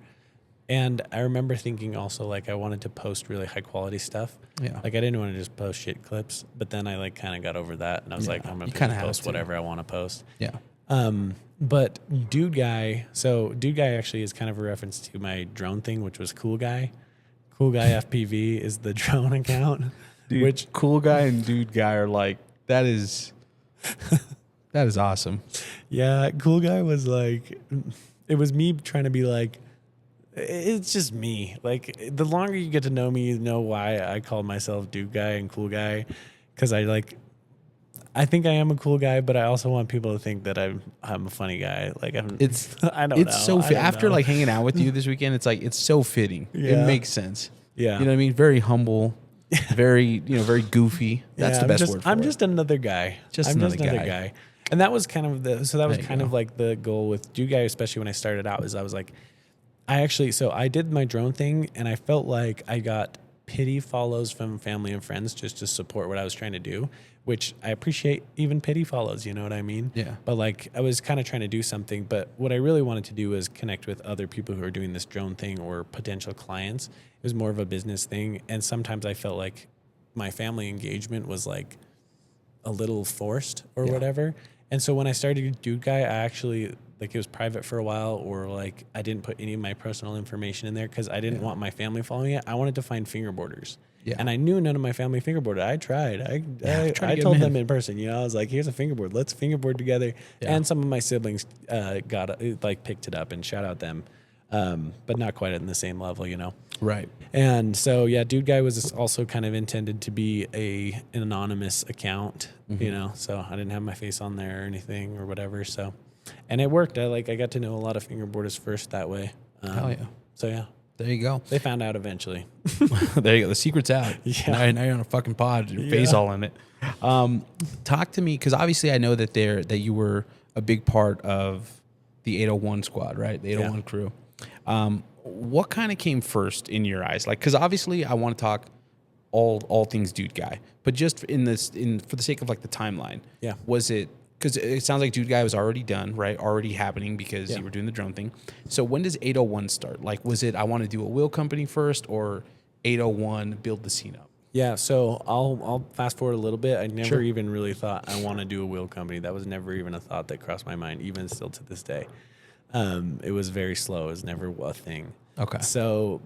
And I remember thinking also I wanted to post really high quality stuff. Yeah. I didn't want to just post shit clips, but then I kind of got over that, and I was I'm going to post whatever I want to post. Yeah. But DudeGuy, so DudeGuy actually is kind of a reference to my drone thing, which was Cool Guy. Cool Guy FPV is the drone account. Dude, which Cool Guy and DudeGuy are that is awesome. Yeah, Cool Guy was it was me trying to be it's just me. The longer you get to know me, you know why I call myself DudeGuy and Cool Guy, because I think I am a cool guy, but I also want people to think that I'm a funny guy. I don't know. It's so after hanging out with you this weekend, it's so fitting. Yeah. It makes sense. Yeah. You know what I mean? Very humble, very very goofy. That's the best word for it. I'm just another guy. Just another guy. And that was kind of the goal with DudeGuy, especially when I started out, is I was I did my drone thing, and I felt like I got pity follows from family and friends just to support what I was trying to do, which I appreciate. Even pity follows, you know what I mean? Yeah. But I was kind of trying to do something, but what I really wanted to do was connect with other people who are doing this drone thing or potential clients. It was more of a business thing, and sometimes I felt like my family engagement was a little forced or whatever. And so when I started DudeGuy, I actually it was private for a while, or I didn't put any of my personal information in there because I didn't want my family following it. I wanted to find fingerboarders. Yeah. And I knew none of my family fingerboarded. I tried. I told them in person, I was like, here's a fingerboard. Let's fingerboard together. Yeah. And some of my siblings picked it up, and shout out them. But not quite in the same level, Right. And so, DudeGuy was also kind of intended to be an anonymous account, so I didn't have my face on there or anything or whatever. So, and it worked. I got to know a lot of fingerboarders first that way. Hell yeah. So, yeah. There you go. They found out eventually. There you go. The secret's out. Yeah. Now you're on a fucking pod. Your face all in it. Talk to me, because obviously I know that you were a big part of the 801 squad, right? The 801 crew. What kind of came first in your eyes? Because obviously I want to talk all things DudeGuy, but just for the sake of the timeline. Yeah. Was it? Because it sounds like DudeGuy was already done, right? Already happening because you were doing the drone thing. So when does 801 start? Was it I want to do a wheel company first, or 801 build the scene up? Yeah, so I'll fast forward a little bit. I never even really thought I want to do a wheel company. That was never even a thought that crossed my mind, even still to this day. It was very slow. It was never a thing. Okay. So,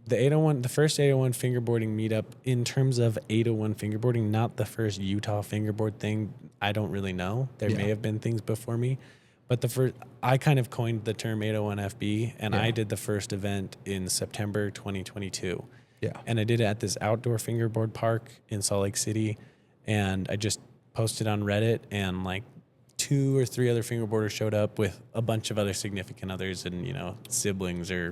the 801, the first 801 fingerboarding meetup, in terms of 801 fingerboarding, not the first Utah fingerboard thing, I don't really know. There may have been things before me, but I kind of coined the term 801 FB, and I did the first event in September 2022. Yeah. And I did it at this outdoor fingerboard park in Salt Lake City, and I just posted on Reddit, and 2 or 3 other fingerboarders showed up with a bunch of other significant others and, siblings or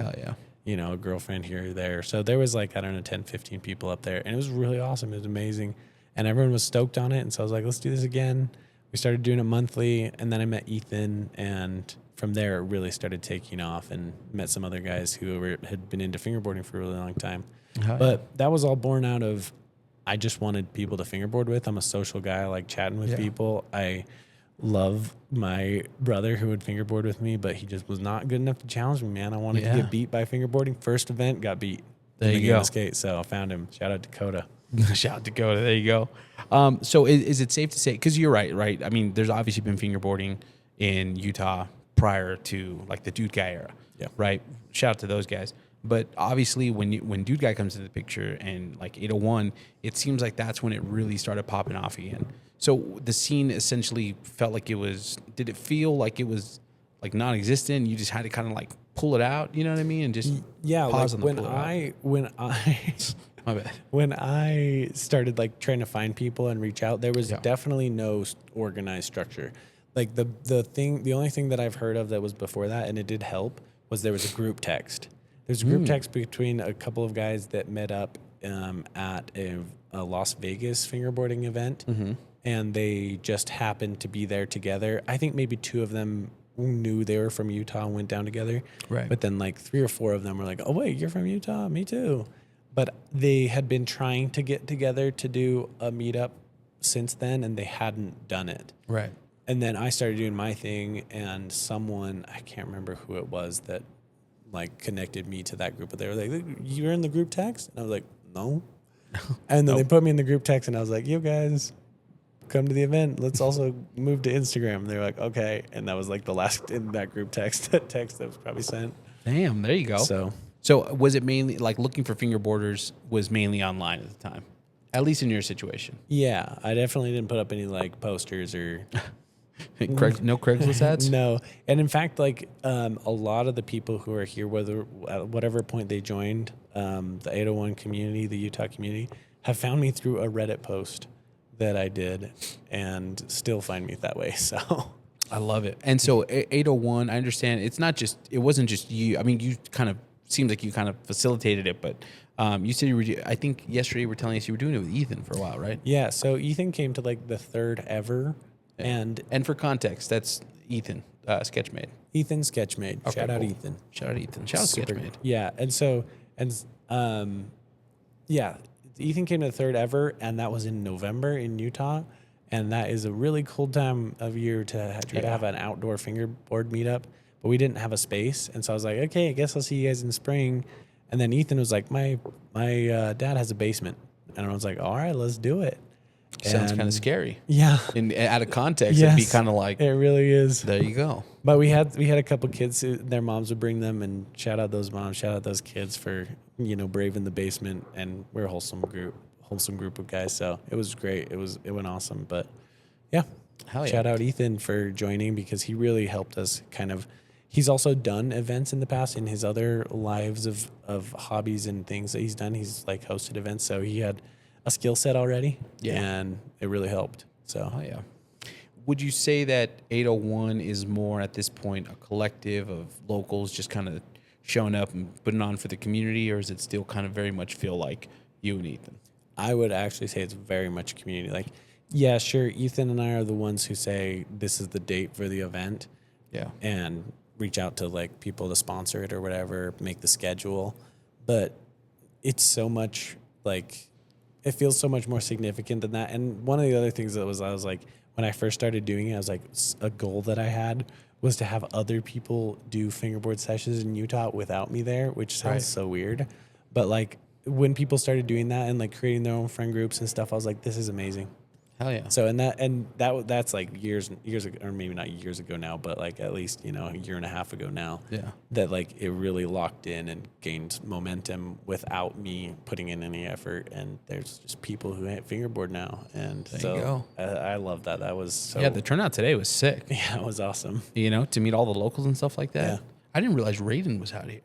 a girlfriend here or there. So there was 10, 15 people up there, and it was really awesome. It was amazing. and everyone was stoked on it. And so I was like, let's do this again. We started doing it monthly, and then I met Ethan, and from there it really started taking off, and met some other guys who had been into fingerboarding for a really long time. But that was all born out of, I just wanted people to fingerboard with. I'm a social guy. I like chatting with people. I love my brother who would fingerboard with me, but he just was not good enough to challenge me, man. I wanted to get beat by fingerboarding. First event, got beat. There you go. Skate, so I found him. Shout out Dakota. Shout out Dakota. There you go. So is it safe to say, because you're right? I mean, there's obviously been fingerboarding in Utah prior to like the DudeGuy era, right? Shout out to those guys. But obviously, when DudeGuy comes into the picture and like 801, it seems like that's when it really started popping off again. So the scene essentially felt like it was. Did it feel like it was like non-existent? You just had to kind of like pull it out. You know what I mean? And just pause like when I my bad. When I started like trying to find people and reach out, there was definitely no organized structure. Like the only thing that I've heard of that was before that, and it did help, was there was a group text. There's a group text between a couple of guys that met up at a Las Vegas fingerboarding event, and they just happened to be there together. I think maybe two of them knew they were from Utah and went down together. Right. But then like 3 or 4 of them were like, oh, wait, you're from Utah? Me too. But they had been trying to get together to do a meetup since then, and they hadn't done it. Right. And then I started doing my thing, and someone, I can't remember who it was, that like connected me to that group. But they were like, you're in the group text? And I was like, no. And then they put me in the group text, and I was like, you guys come to the event. Let's also move to Instagram. And they were like, okay. And that was like the last in that group text that was probably sent. Damn, there you go. So was it mainly like looking for fingerboarders was mainly online at the time, at least in your situation? Yeah, I definitely didn't put up any like posters or no Craigslist ads. No, and in fact, like a lot of the people who are here, whether at whatever point they joined the 801 community, the Utah community, have found me through a Reddit post that I did, and still find me that way. So I love it. And so 801, I understand it wasn't just you. I mean, you kind of seems like you kind of facilitated it, but you said I think yesterday you were telling us you were doing it with Ethan for a while, right? Yeah. So Ethan came to like the 3rd ever. And for context, that's Ethan, Sketchmade. Ethan Sketchmade. Okay, Shout out cool. Ethan. Shout out Ethan. Shout out Sketchmade. Yeah. Ethan came to the 3rd ever, and that was in November in Utah. And that is a really cool time of year to try to have an outdoor fingerboard meetup. But we didn't have a space. And so I was like, okay, I guess I'll see you guys in the spring. And then Ethan was like, my dad has a basement. And I was like, all right, let's do it. Sounds kind of scary. Yeah. Out of context, it'd be kind of like, it really is. There you go. But we had a couple kids who their moms would bring them, and shout out those moms, shout out those kids for, braving the basement. And we're a wholesome group of guys. So it was great. It went awesome. But yeah. Hell yeah. Shout out Ethan for joining, because he really helped us he's also done events in the past in his other lives of hobbies and things that he's done. He's like hosted events. So he had a skill set already, and it really helped. So, would you say that 801 is more at this point a collective of locals just kind of showing up and putting on for the community, or is it still kind of very much feel like you and Ethan? I would actually say it's very much community. Like, yeah, sure, Ethan and I are the ones who say this is the date for the event, and reach out to like people to sponsor it or whatever, make the schedule, but it's so much like. It feels so much more significant than that. And one of the other things I was like, when I first started doing it, I was like, a goal that I had was to have other people do fingerboard sessions in Utah without me there, which sounds so weird. But like when people started doing that and like creating their own friend groups and stuff, I was like, this is amazing. Hell yeah. So that's like years ago, or maybe not years ago now, but like at least, a year and a half ago now. Yeah. That like it really locked in and gained momentum without me putting in any effort. And there's just people who fingerboard now. And there you go. I love that. That was so. Yeah, the turnout today was sick. Yeah, it was awesome. To meet all the locals and stuff like that. Yeah. I didn't realize Raiden was out here.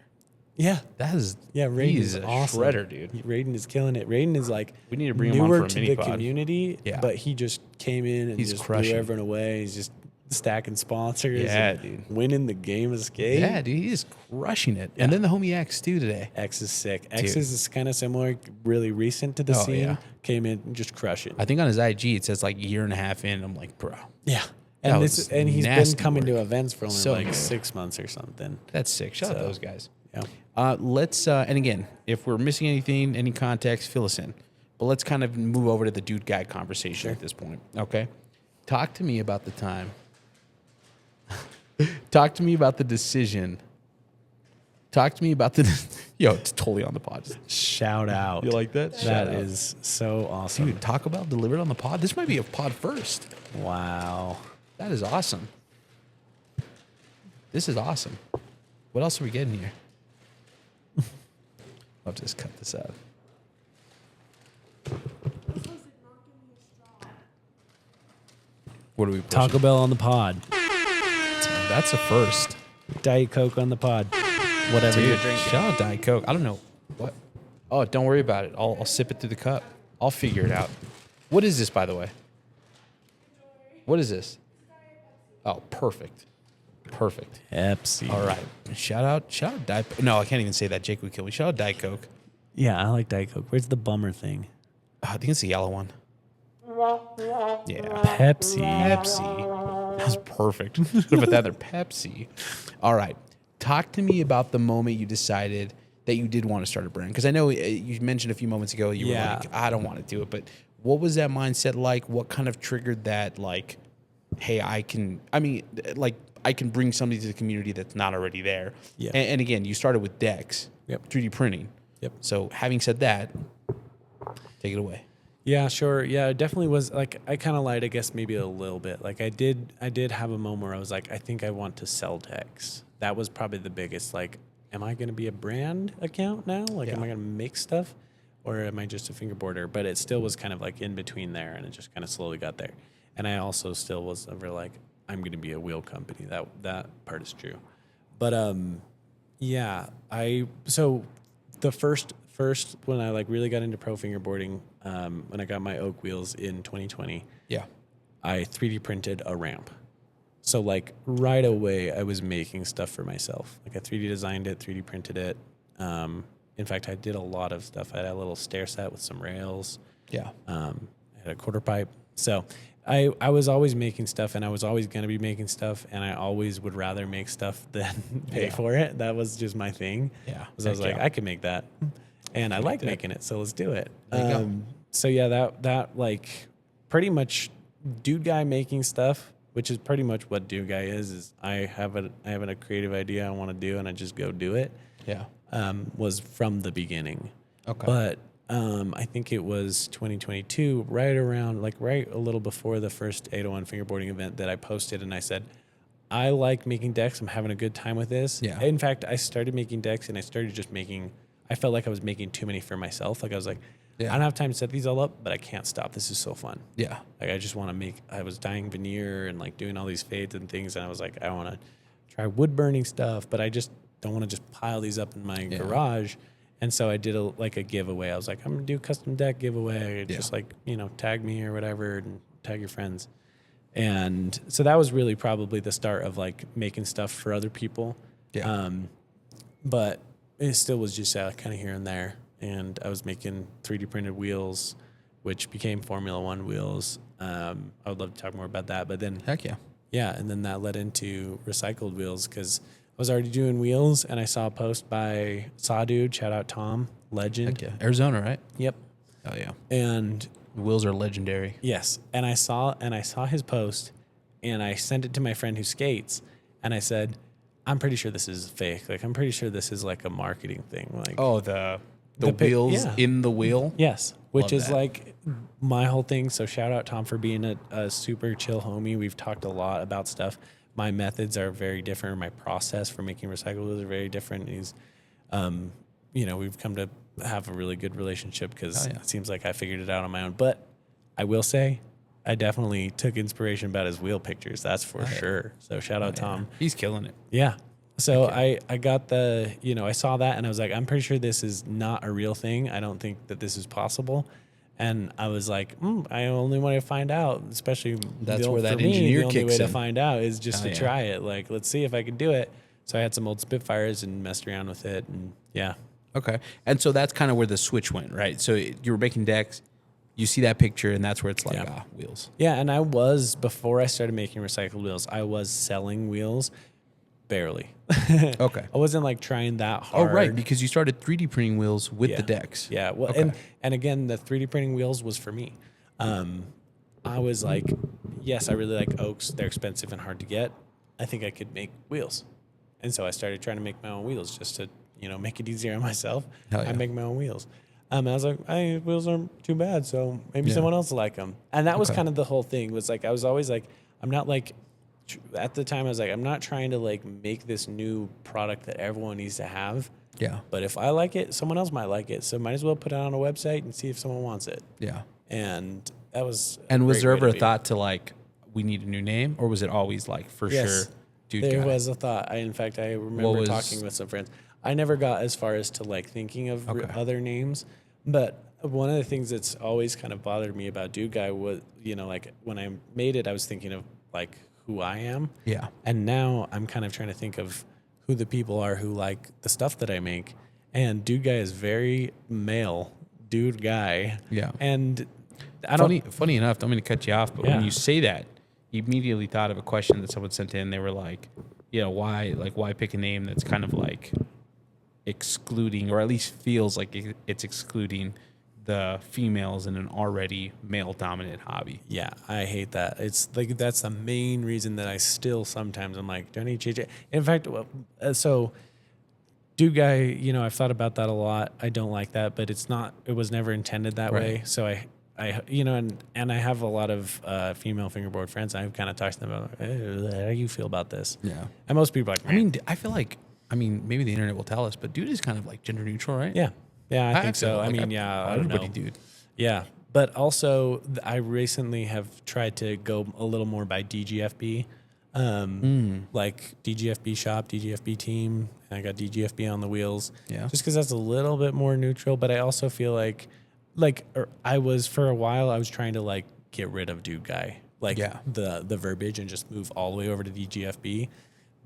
Yeah. Raiden is a awesome. shredder, dude. Raiden is killing it. Raiden is like we need to bring him on for a mini to the pod. community, but he just came in and just blew everyone away. He's just stacking sponsors. Yeah, and dude. winning the game of skate. Yeah, dude, he's crushing it. And then the homie X too today. X is sick. X Dude. is kind of similar, really recent to the Oh, scene. yeah. Came in and just crushing. I think on his IG it says like year and a half in. I'm like, bro, Yeah. That And was and he's been nasty coming work. to events for only So like good. 6 months or something. that's sick. Shout out So, those guys. Yeah. Let's and again, if we're missing anything, any context, fill us in. But let's kind of move over to the dude guy conversation at this point. Okay, talk to me about the time. Talk to me about the decision. Talk to me about the. Yo, it's totally on the pod. Shout out. You like that? That Shout out. is so awesome. Dude, Taco Bell delivered on the pod. This might be a pod first. Wow. That is awesome. This is awesome. What else are we getting here? I'll just cut this out. What are we pushing? Taco Bell on the pod. That's a first. Diet Coke on the pod. Whatever you're Dude, drinking. shout out Diet Coke. I don't know. What? Oh, don't worry about it. I'll sip it through the cup. I'll figure it out. What is this, by the way? What is this? Oh, perfect. Perfect. Pepsi. All right. Shout out Diet. No, I can't even say that. Jake would kill me. Shout out Diet Coke. Yeah, I like Diet Coke. Where's the bummer thing? I think it's the yellow one. Yeah. Pepsi. Pepsi. That was perfect. Should have put that there. Pepsi. All right. Talk to me about the moment you decided that you did want to start a brand. Because I know you mentioned a few moments ago you were like, I don't want to do it. But what was that mindset like? What kind of triggered that, like, hey, I can bring somebody to the community that's not already there. Yeah. And again, you started with decks, Yep. 3D printing. Yep. So having said that, take it away. Yeah, sure. Yeah, it definitely was like I kind of lied, I guess maybe a little bit. Like I did have a moment where I was like, I think I want to sell decks. That was probably the biggest. Like, am I going to be a brand account now? Like, am I going to make stuff, or am I just a fingerboarder? But it still was kind of like in between there, and it just kind of slowly got there. And I also still was ever like, I'm going to be a wheel company. That part is true. But yeah, so the first when I like really got into pro fingerboarding, when I got my oak wheels in 2020, Yeah. I 3D printed a ramp. So like right away, I was making stuff for myself. Like I 3D designed it, 3D printed it. In fact, I did a lot of stuff. I had a little stair set with some rails. Yeah. I had a quarter pipe. So I was always making stuff, and I was always going to be making stuff, and I always would rather make stuff than pay for it. That was just my thing. Yeah. So I was like, I can make that. And I like making it, so let's do it. There you go. So yeah, that like pretty much dude guy making stuff, which is pretty much what dude guy is I have a creative idea I want to do, and I just go do it. Yeah. Was from the beginning. Okay. But I think it was 2022, right a little before the first 801 fingerboarding event, that I posted and I said, I like making decks. I'm having a good time with this. Yeah. In fact, I started making decks, and I started just I felt like I was making too many for myself. Like I was like, Yeah. I don't have time to set these all up, but I can't stop. This is so fun. Yeah. Like I just want to I was dyeing veneer and like doing all these fades and things. And I was like, I want to try wood burning stuff, but I just don't want to just pile these up in my garage. And so I did a giveaway. I was like, I'm going to do a custom deck giveaway. Just like, tag me or whatever and tag your friends. And so that was really probably the start of like making stuff for other people. Yeah. But it still was just kind of here and there. And I was making 3D printed wheels, which became Formula One wheels. I would love to talk more about that. But then, Heck yeah. yeah, and then that led into recycled wheels because I was already doing wheels, and I saw a post by Dude, shout out Tom, legend. Heck yeah. Arizona, right? Yep. Oh yeah. And The wheels are legendary. yes, and I saw his post, and I sent it to my friend who skates, and I said, I'm pretty sure this is fake. Like I'm pretty sure this is like a marketing thing. Like Oh, the pic- wheels in the wheel. yes, which Love is that. like my whole thing. So shout out Tom for being a super chill homie. We've talked a lot about stuff. My methods are very different. My process for making recycled wheels are very different. He's, we've come to have a really good relationship because Oh, yeah. it seems like I figured it out on my own. But I will say, I definitely took inspiration about his wheel pictures. That's for sure. So shout out Tom. He's killing it. Yeah. So I got I saw that and I was like, I'm pretty sure this is not a real thing. I don't think that this is possible. And I was like, I only want to find out, especially That's the, where that for me, engineer the only kicks way to in. find out is just Hell to yeah. try it. Like, let's see if I can do it. So I had some old Spitfires and messed around with it. And yeah. Okay. And so that's kind of where the switch went, right? So you were making decks, you see that picture, and that's where it's like, wheels. Yeah. And I was, before I started making recycled wheels, I was selling wheels barely. Okay. I wasn't like trying that Oh, hard. right, because you started 3D printing wheels with the decks. Yeah. Well, Okay. and again, the 3D printing wheels was for me. I was like, yes, I really like oaks. They're expensive and hard to get. I think I could make wheels. And so I started trying to make my own wheels just to, make it easier on myself. Hell yeah. I make my own wheels. And I was like, hey, wheels aren't too bad, so maybe Yeah. someone else will like them. And that was Okay. kind of the whole thing, was like, I was always like, I'm not like, at the time I was like, I'm not trying to like make this new product that everyone needs to have. Yeah. But if I like it, someone else might like it. So might as well put it on a website and see if someone wants it. Yeah. And that was And was great there way ever to a be. thought to like, we need a new name, or was it always like, for Yes. sure, dude? There guy? was a thought. In fact, I remember was- talking with some friends. I never got as far as to like thinking of Okay. other names, but one of the things that's always kind of bothered me about DudeGuy was, like when I made it, I was thinking of like who I am. Yeah. And now I'm kind of trying to think of who the people are who like the stuff that I make. And DudeGuy is very male, dude guy. Yeah. And I don't. Funny enough, I'm going to cut you off, but Yeah. when you say that, you immediately thought of a question that someone sent in. They were like, why pick a name that's kind of like excluding, or at least feels like it's excluding the females in an already male dominant hobby. Yeah, I hate that. It's like that's the main reason that I still sometimes I'm like, do I need to change it? In fact, so DudeGuy, I've thought about that a lot. I don't like that, but it's not. It was never intended that Right. way. So I and I have a lot of female fingerboard friends. And I've kind of talked to them about, hey, how do you feel about this? Yeah. And most people are like, I mean, I feel like, maybe the internet will tell us, but dude is kind of like gender neutral, right? yeah, I think feel so. like I mean, I don't everybody, know. dude. Yeah, but also I recently have tried to go a little more by DGFB, like DGFB shop, DGFB team, and I got DGFB on the wheels. Yeah. Just because that's a little bit more neutral, but I also feel like I was for a while I was trying to like get rid of DudeGuy, like Yeah. the verbiage, and just move all the way over to DGFB,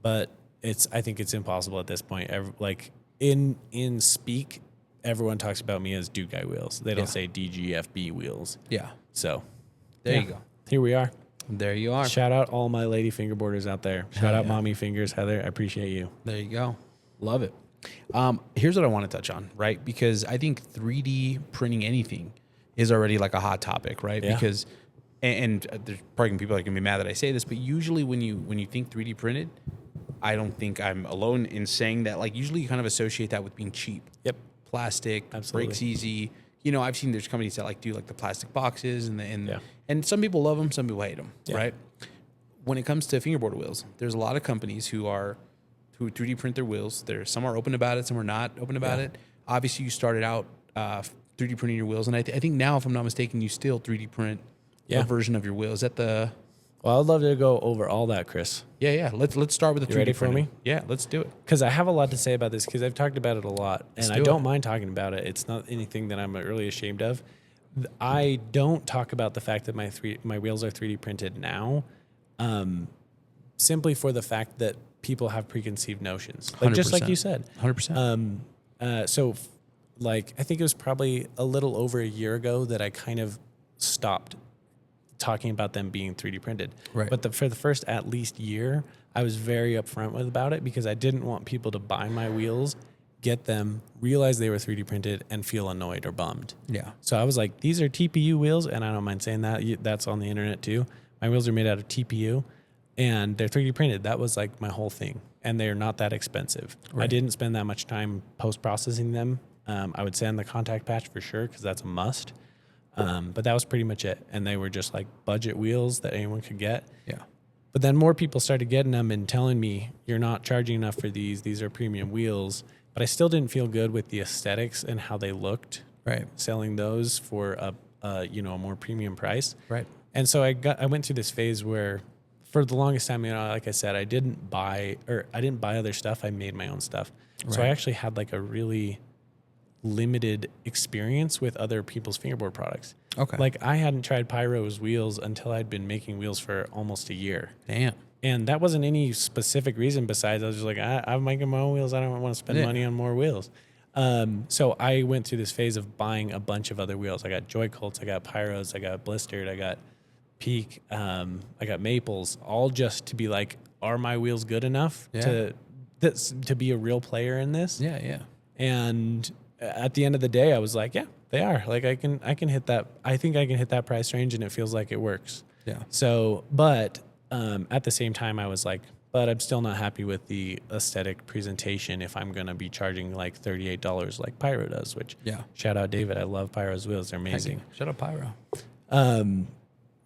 but I think it's impossible at this point. Like in speak, everyone talks about me as DudeGuy Wheels. They don't Yeah. say DGFB Wheels. Yeah. So There yeah, you go. Here we are. There you are. Shout out all my lady fingerboarders out there. Shout out Mommy Fingers, Heather. I appreciate you. There you go. Love it. Here's what I want to touch on, right? Because I think 3D printing anything is already like a hot topic, right? Yeah. Because, and there's probably gonna be people that are gonna be mad that I say this, but usually when you think 3D printed, I don't think I'm alone in saying that. Like usually you kind of associate that with being cheap. Yep. Plastic, Absolutely. breaks easy. I've seen there's companies that like do like the plastic boxes Yeah. and some people love them, some people hate them, Yeah. right? When it comes to fingerboard wheels, there's a lot of companies who 3D print their wheels. Some are open about it, some are not open about Yeah. it. Obviously, you started out 3D printing your wheels, and I think now, if I'm not mistaken, you still 3D print Yeah. a version of your wheel. Is that the? Well, I'd love to go over all that, Chris, Yeah. Let's start with the 3D ready for printing. me? Yeah, let's do it. because I have a lot to say about this, because I've talked about it a lot, and I do don't it. mind talking about it. It's not anything that I'm really ashamed of. I don't talk about the fact that my wheels are 3D printed now, simply for the fact that people have preconceived notions, like just like 100%. you said. 100%. So, like, I think it was probably a little over a year ago that I kind of stopped talking about them being 3D printed. Right. But for the first at least year, I was very upfront about it, because I didn't want people to buy my wheels, get them, realize they were 3D printed, and feel annoyed or bummed. Yeah. So I was like, these are TPU wheels, and I don't mind saying that. That's on the internet too. My wheels are made out of TPU, and they're 3D printed. That was like my whole thing, and they're not that expensive. I Right. didn't spend that much time post-processing them. I would send the contact patch for sure, because that's a must. But that was pretty much it. And they were just like budget wheels that anyone could get. Yeah. But then more people started getting them and telling me, you're not charging enough for these. These are premium wheels. But I still didn't feel good with the aesthetics and how they looked, Right. selling those for a more premium price. Right. And so I went through this phase where, for the longest time, like I said, I didn't buy other stuff. I made my own stuff. So I Right. actually had like a really limited experience with other people's fingerboard products. Okay. Like I hadn't tried Pyro's wheels until I'd been making wheels for almost a year. Damn. And that wasn't any specific reason besides I was just like, I'm making my own wheels. I don't want to spend money on more wheels. So I went through this phase of buying a bunch of other wheels. I got Joy Colts, I got Pyros, I got Blistered, I got Peak, I got Maples, all just to be like, are my wheels good enough to be a real player in this? Yeah, yeah. And at the end of the day, I was like, yeah, they are. Like I can hit that. I think I can hit that price range, and it feels like it works. Yeah. So, but at the same time, I was like, but I'm still not happy with the aesthetic presentation if I'm going to be charging like $38 like Pyro does, which shout out David. I love Pyro's wheels. They're amazing. Shout out Pyro.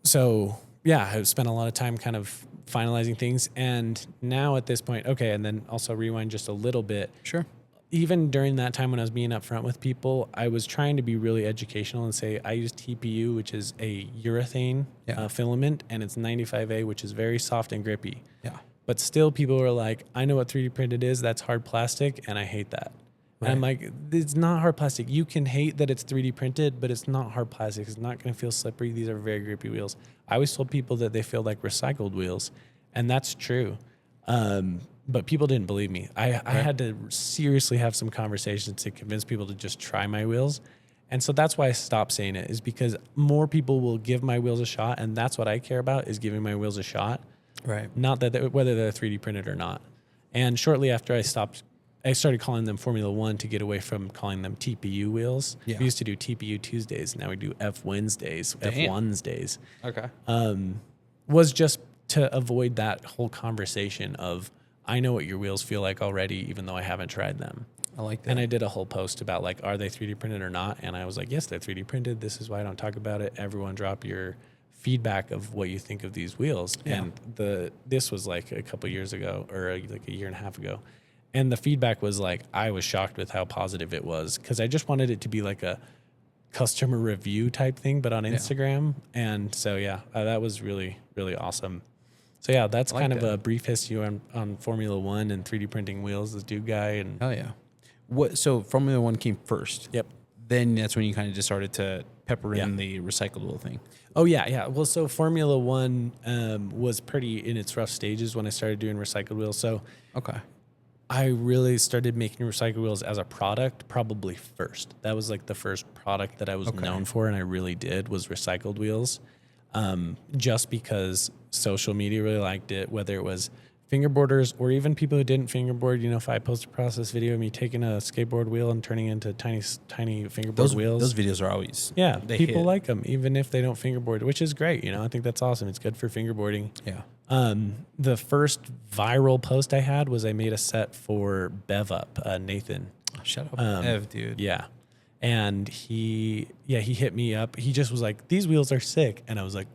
So yeah, I've spent a lot of time kind of finalizing things. And now at this point, okay. And then also rewind just a little bit. Sure. Even during that time when I was being upfront with people, I was trying to be really educational and say I use TPU, which is a urethane filament, and it's 95A, which is very soft and grippy. Yeah. But still, people were like, I know what 3D printed is. That's hard plastic, and I hate that. Right. And I'm like, it's not hard plastic. You can hate that it's 3D printed, but it's not hard plastic. It's not going to feel slippery. These are very grippy wheels. I always told people that they feel like recycled wheels, and that's true. But people didn't believe me. I had to seriously have some conversations to convince people to just try my wheels. And so that's why I stopped saying it, is because more people will give my wheels a shot. And that's what I care about, is giving my wheels a shot. Right. Not that whether they're 3D printed or not. And shortly after I started calling them Formula One to get away from calling them TPU wheels. Yeah. We used to do TPU Tuesdays. Now we do F Wednesdays, F Wednesdays. Okay. Was just to avoid that whole conversation of, I know what your wheels feel like already, even though I haven't tried them. I like that. And I did a whole post about like, are they 3D printed or not? And I was like, yes, they're 3D printed. This is why I don't talk about it. Everyone drop your feedback of what you think of these wheels. Yeah. And this was like a couple years ago, or like a year and a half ago. And the feedback was like, I was shocked with how positive it was, because I just wanted it to be like a customer review type thing, but on Instagram. And so, that was really, really awesome. So yeah, that's kind of a brief history on Formula One and 3D printing wheels, this DudeGuy. And oh yeah. So Formula One came first. Yep. Then that's when you kind of just started to pepper in the recycled wheel thing. Oh yeah. Well, so Formula One was pretty in its rough stages when I started doing recycled wheels. So I really started making recycled wheels as a product probably first. That was like the first product that I was known for, and I really did, was recycled wheels. Just because social media really liked it, whether it was fingerboarders or even people who didn't fingerboard. You know, if I post a process video of me taking a skateboard wheel and turning it into tiny fingerboard wheels. Those videos are always... Yeah, people like them, even if they don't fingerboard, which is great. You know, I think that's awesome. It's good for fingerboarding. Yeah. The first viral post I had was I made a set for Bev Up, Nathan. Shut up, Bev, dude. Yeah. And he hit me up. He just was like, these wheels are sick. And I was like,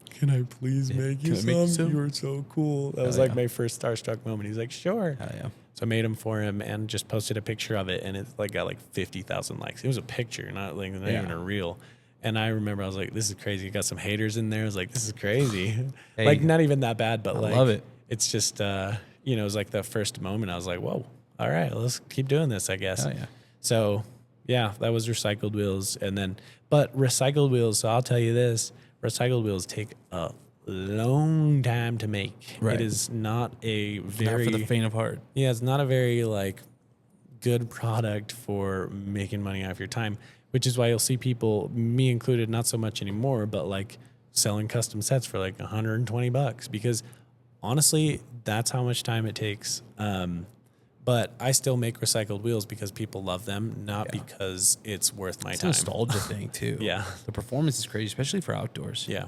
can I please make you some? You are so cool. That was like my first starstruck moment. He's like, sure. Yeah. So I made them for him and just posted a picture of it. And it like got like 50,000 likes. It was a picture, not even a reel. And I remember I was like, this is crazy. Got some haters in there. I was like, this is crazy. Like not even that bad, but I love it. It's just, it was like the first moment. I was like, whoa, all right, let's keep doing this, I guess. Oh, yeah. So yeah, that was recycled wheels. And then, but recycled wheels, so I'll tell you this, recycled wheels take a long time to make. Right. It is not a very... Not for the faint of heart. Yeah, it's not a very, like, good product for making money off your time, which is why you'll see people, me included, not so much anymore, but, like, selling custom sets for, like, $120 because, honestly, that's how much time it takes. But I still make recycled wheels because people love them, not because it's worth my time. It's a nostalgia thing, too. Yeah. The performance is crazy, especially for outdoors. Yeah.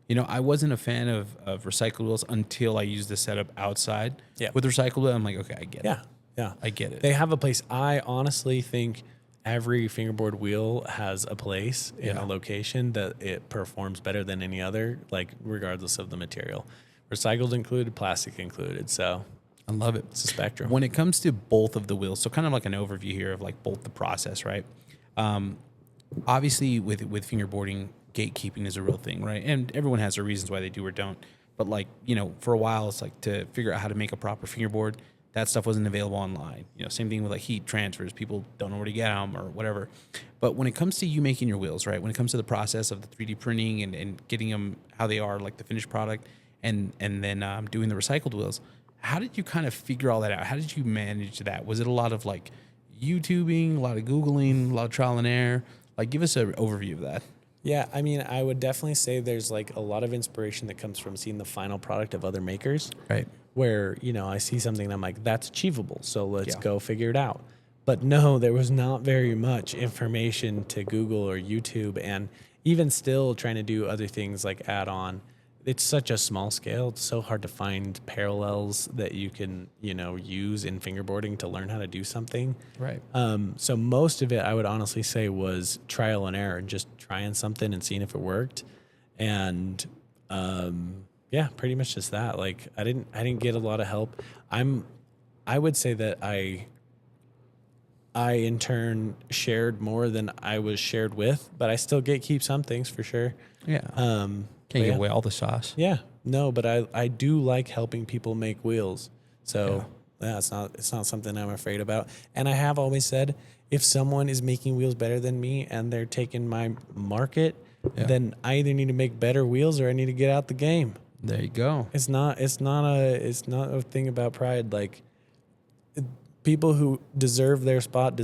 You know, I wasn't a fan of recycled wheels until I used the setup outside. Yeah. With recycled wheel, I'm like, okay, I get it. Yeah. I get it. They have a place. I honestly think every fingerboard wheel has a place in a location that it performs better than any other, like regardless of the material. Recycled included, plastic included. So I love it. It's a spectrum. When it comes to both of the wheels, so kind of like an overview here of like both the process, right? Obviously with fingerboarding, gatekeeping is a real thing, right? And everyone has their reasons why they do or don't. But like, you know, for a while, it's like to figure out how to make a proper fingerboard. that stuff wasn't available online. You know, same thing with like heat transfers. People don't know where to get them or whatever. But when it comes to you making your wheels, right? When it comes to the process of the 3D printing and getting them how they are, like the finished product, and then doing the recycled wheels, how did you kind of figure all that out? How did you manage that? Was it a lot of like YouTubing, a lot of Googling, a lot of trial and error? Like, give us an overview of that. Yeah, I mean, I would definitely say there's like a lot of inspiration that comes from seeing the final product of other makers. Right. Where, you know, I see something and I'm like, that's achievable, so let's Yeah. go figure it out. But no, there was not very much information to Google or YouTube, and even still trying to do other things like add on. It's such a small scale. It's so hard to find parallels that you can, you know, use in fingerboarding to learn how to do something. Right. So most of it, I would honestly say, was trial and error, and just trying something and seeing if it worked. And yeah, pretty much just that. Like I didn't get a lot of help. I would say that I in turn shared more than I was shared with, but I still keep some things for sure. Yeah. Can't give away all the sauce. Yeah, no, but I do like helping people make wheels. So yeah, it's not something I'm afraid about. And I have always said, if someone is making wheels better than me and they're taking my market, then I either need to make better wheels or I need to get out the game. There you go. It's not a thing about pride. Like, people who deserve their spot.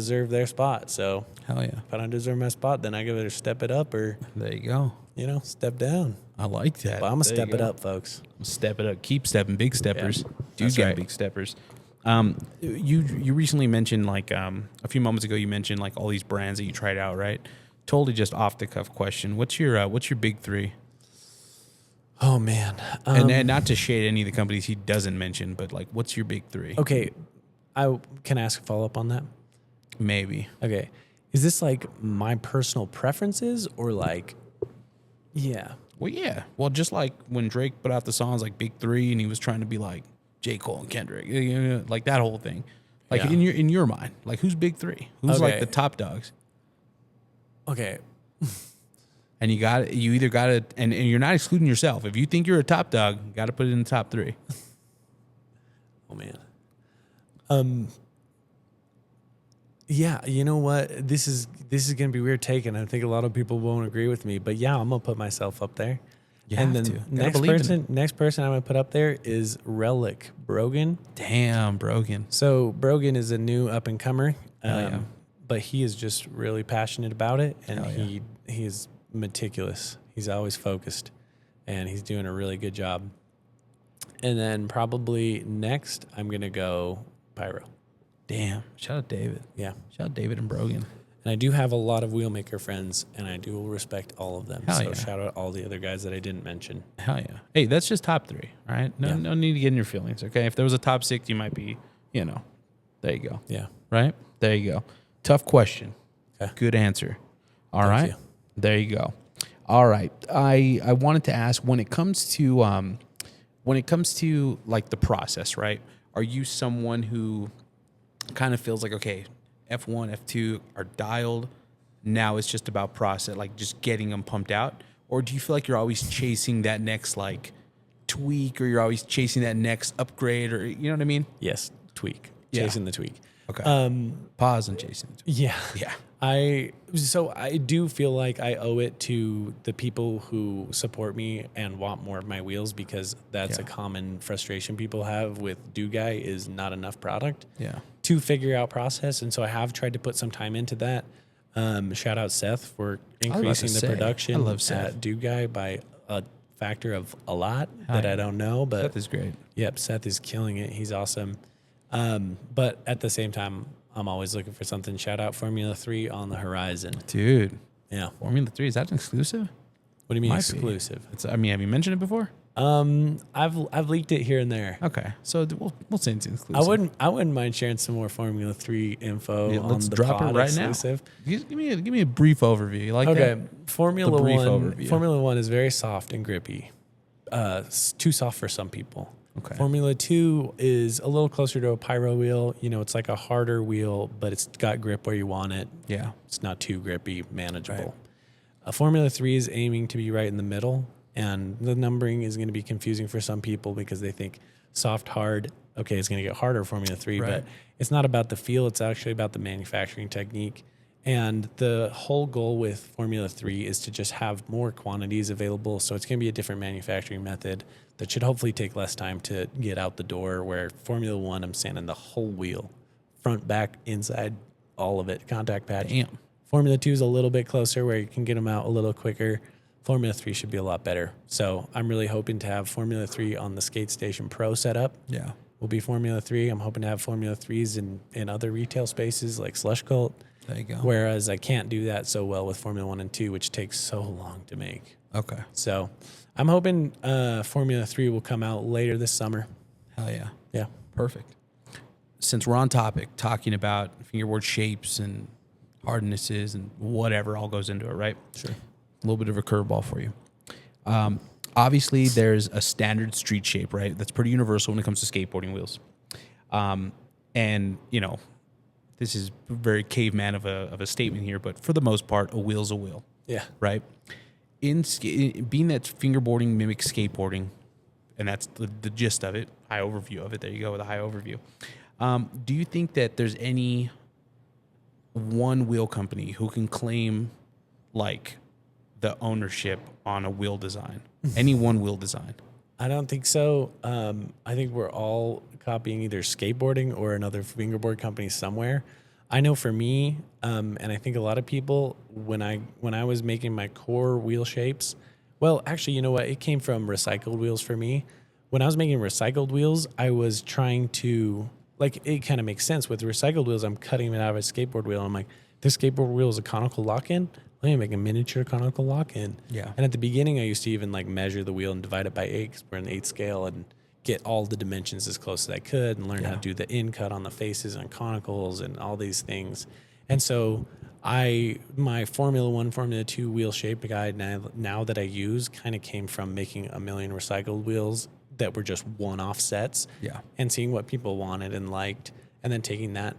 So Hell yeah. if I don't deserve my spot, then I gotta step it up or, There you go. you know, step down. I like that. But I'm gonna There step you it go. up, folks. Step it up. Keep stepping. Big steppers. That's Dude, right. big steppers. You recently mentioned, like, a few moments ago, you mentioned like all these brands that you tried out, right? Totally just off the cuff question. What's your big three? Oh man. And not to shade any of the companies he doesn't mention, but like, what's your big three? Okay, I can ask a follow up on that. Maybe. Okay, is this like my personal preferences or like, yeah? Well, yeah. Well, just like when Drake put out the songs like Big Three, and he was trying to be like J. Cole and Kendrick, you know, like that whole thing. Like Yeah. in your mind, like who's Big Three? Who's like Okay. the top dogs? Okay, And you either got to, and you're not excluding yourself. If you think you're a top dog, you got to put it in the top three. oh man. Yeah, you know what? This is gonna be weird take, and I think a lot of people won't agree with me. But yeah, I'm gonna put myself up there. You and have then to. Gotta next believe in person I'm gonna put up there is Relic Brogan. Damn, Brogan. So Brogan is a new up and comer, yeah. but he is just really passionate about it, and Hell yeah. he is meticulous. He's always focused, and he's doing a really good job. And then probably next, I'm gonna go Pyro. Damn. Shout out David. Yeah, Shout out David and Brogan. and I do have a lot of wheelmaker friends, and I do respect all of them. Hell So yeah. shout out all the other guys that I didn't mention. Hell yeah. Hey, that's just top three, all right? No, Yeah. no need to get in your feelings, okay? If there was a top six, you might be, you know, there you go. Yeah. Right? There you go. Tough question. Okay. Good answer. All Thank right. you. There you go. All right. I wanted to ask, when it comes to like the process, right? Are you someone who kind of feels like, okay, F1, F2 are dialed, now it's just about process, like just getting them pumped out? Or do you feel like you're always chasing that next like tweak, or you're always chasing that next upgrade, or you know what I mean? Yes, tweak. Yeah. Chasing the tweak. Okay. Pause and chasing the tweak. Yeah. Yeah. I do feel like I owe it to the people who support me and want more of my wheels, because that's a Yeah. common frustration people have with DudeGuy is not enough product Yeah. to figure out process. And so I have tried to put some time into that. Shout out Seth for increasing the say, production I love Seth. at DudeGuy by a factor of a lot Hell that yeah. I don't know, but That is great. yep, Seth is killing it. He's awesome. But at the same time, I'm always looking for something. Shout out Formula 3 on the horizon. Dude. Yeah. Formula 3, is that an exclusive? What do you mean Might be. exclusive? I mean, have you mentioned it before? I've leaked it here and there. Okay. So we'll say it's exclusive. I wouldn't mind sharing some more Formula 3 info Yeah, on let's the drop it pod right exclusive. now. Give me a brief overview. You like Okay, that? Formula The brief 1. overview. Formula 1 is very soft and grippy. Too soft for some people. Okay. Formula 2 is a little closer to a pyro wheel. You know, it's like a harder wheel, but it's got grip where you want it. Yeah. It's not too grippy, manageable. Formula 3 is aiming to be right in the middle, and the numbering is going to be confusing for some people because they think soft, hard. Okay, it's going to get harder Formula 3, Right. but it's not about the feel. It's actually about the manufacturing technique. And the whole goal with Formula 3 is to just have more quantities available. So it's going to be a different manufacturing method that should hopefully take less time to get out the door, where Formula 1, I'm sanding the whole wheel, front, back, inside, all of it, contact patch. Damn. Formula 2 is a little bit closer where you can get them out a little quicker. Formula 3 should be a lot better. So I'm really hoping to have Formula 3 on the Skate Station Pro setup. Yeah. Will be Formula 3. I'm hoping to have Formula 3s in other retail spaces like Slush Cult. There you go. Whereas I can't do that so well with Formula 1 and 2, which takes so long to make. Okay. So I'm hoping Formula 3 will come out later this summer. Hell yeah. Yeah. Perfect. Since we're on topic, talking about fingerboard shapes and hardnesses and whatever all goes into it, right? Sure. A little bit of a curveball for you. Obviously, there's a standard street shape, right? That's pretty universal when it comes to skateboarding wheels. And, you know, this is very caveman of a statement here, but for the most part, a wheel's a wheel. Yeah. Right? Being that fingerboarding mimics skateboarding, and that's the gist of it, high overview of it. There you go with a high overview. Do you think that there's any one wheel company who can claim like the ownership on a wheel design? Any one wheel design? I don't think so. I think we're all copying either skateboarding or another fingerboard company somewhere. I know for me, and I think a lot of people, when I was making my core wheel shapes, well, actually, you know what? It came from recycled wheels for me. When I was making recycled wheels, I was trying to, like, it kind of makes sense. With recycled wheels, I'm cutting it out of a skateboard wheel. I'm like, this skateboard wheel is a conical lock-in. Let me make a miniature conical lock-in. Yeah. And at the beginning, I used to even like measure the wheel and divide it by 8 because we're in 8 scale and get all the dimensions as close as I could and learn how to do the in cut on the faces and conicals and all these things. And so my Formula 1, Formula 2 wheel shape guide now that I use kind of came from making a million recycled wheels that were just one-off sets. Yeah. And seeing what people wanted and liked, and then taking that.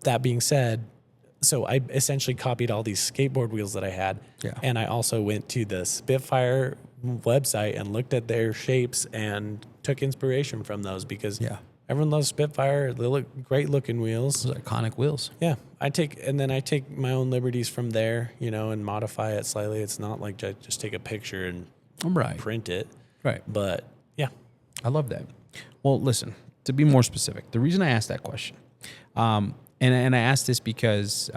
That being said, so I essentially copied all these skateboard wheels that I had. Yeah. And I also went to the Spitfire website and looked at their shapes and took inspiration from those because everyone loves Spitfire. They look great looking wheels. Those iconic wheels. Yeah. I take my own liberties from there, you know, and modify it slightly. It's not like just take a picture and print it. Right. But yeah. I love that. Well, listen, to be more specific, the reason I asked that question, and I asked this because,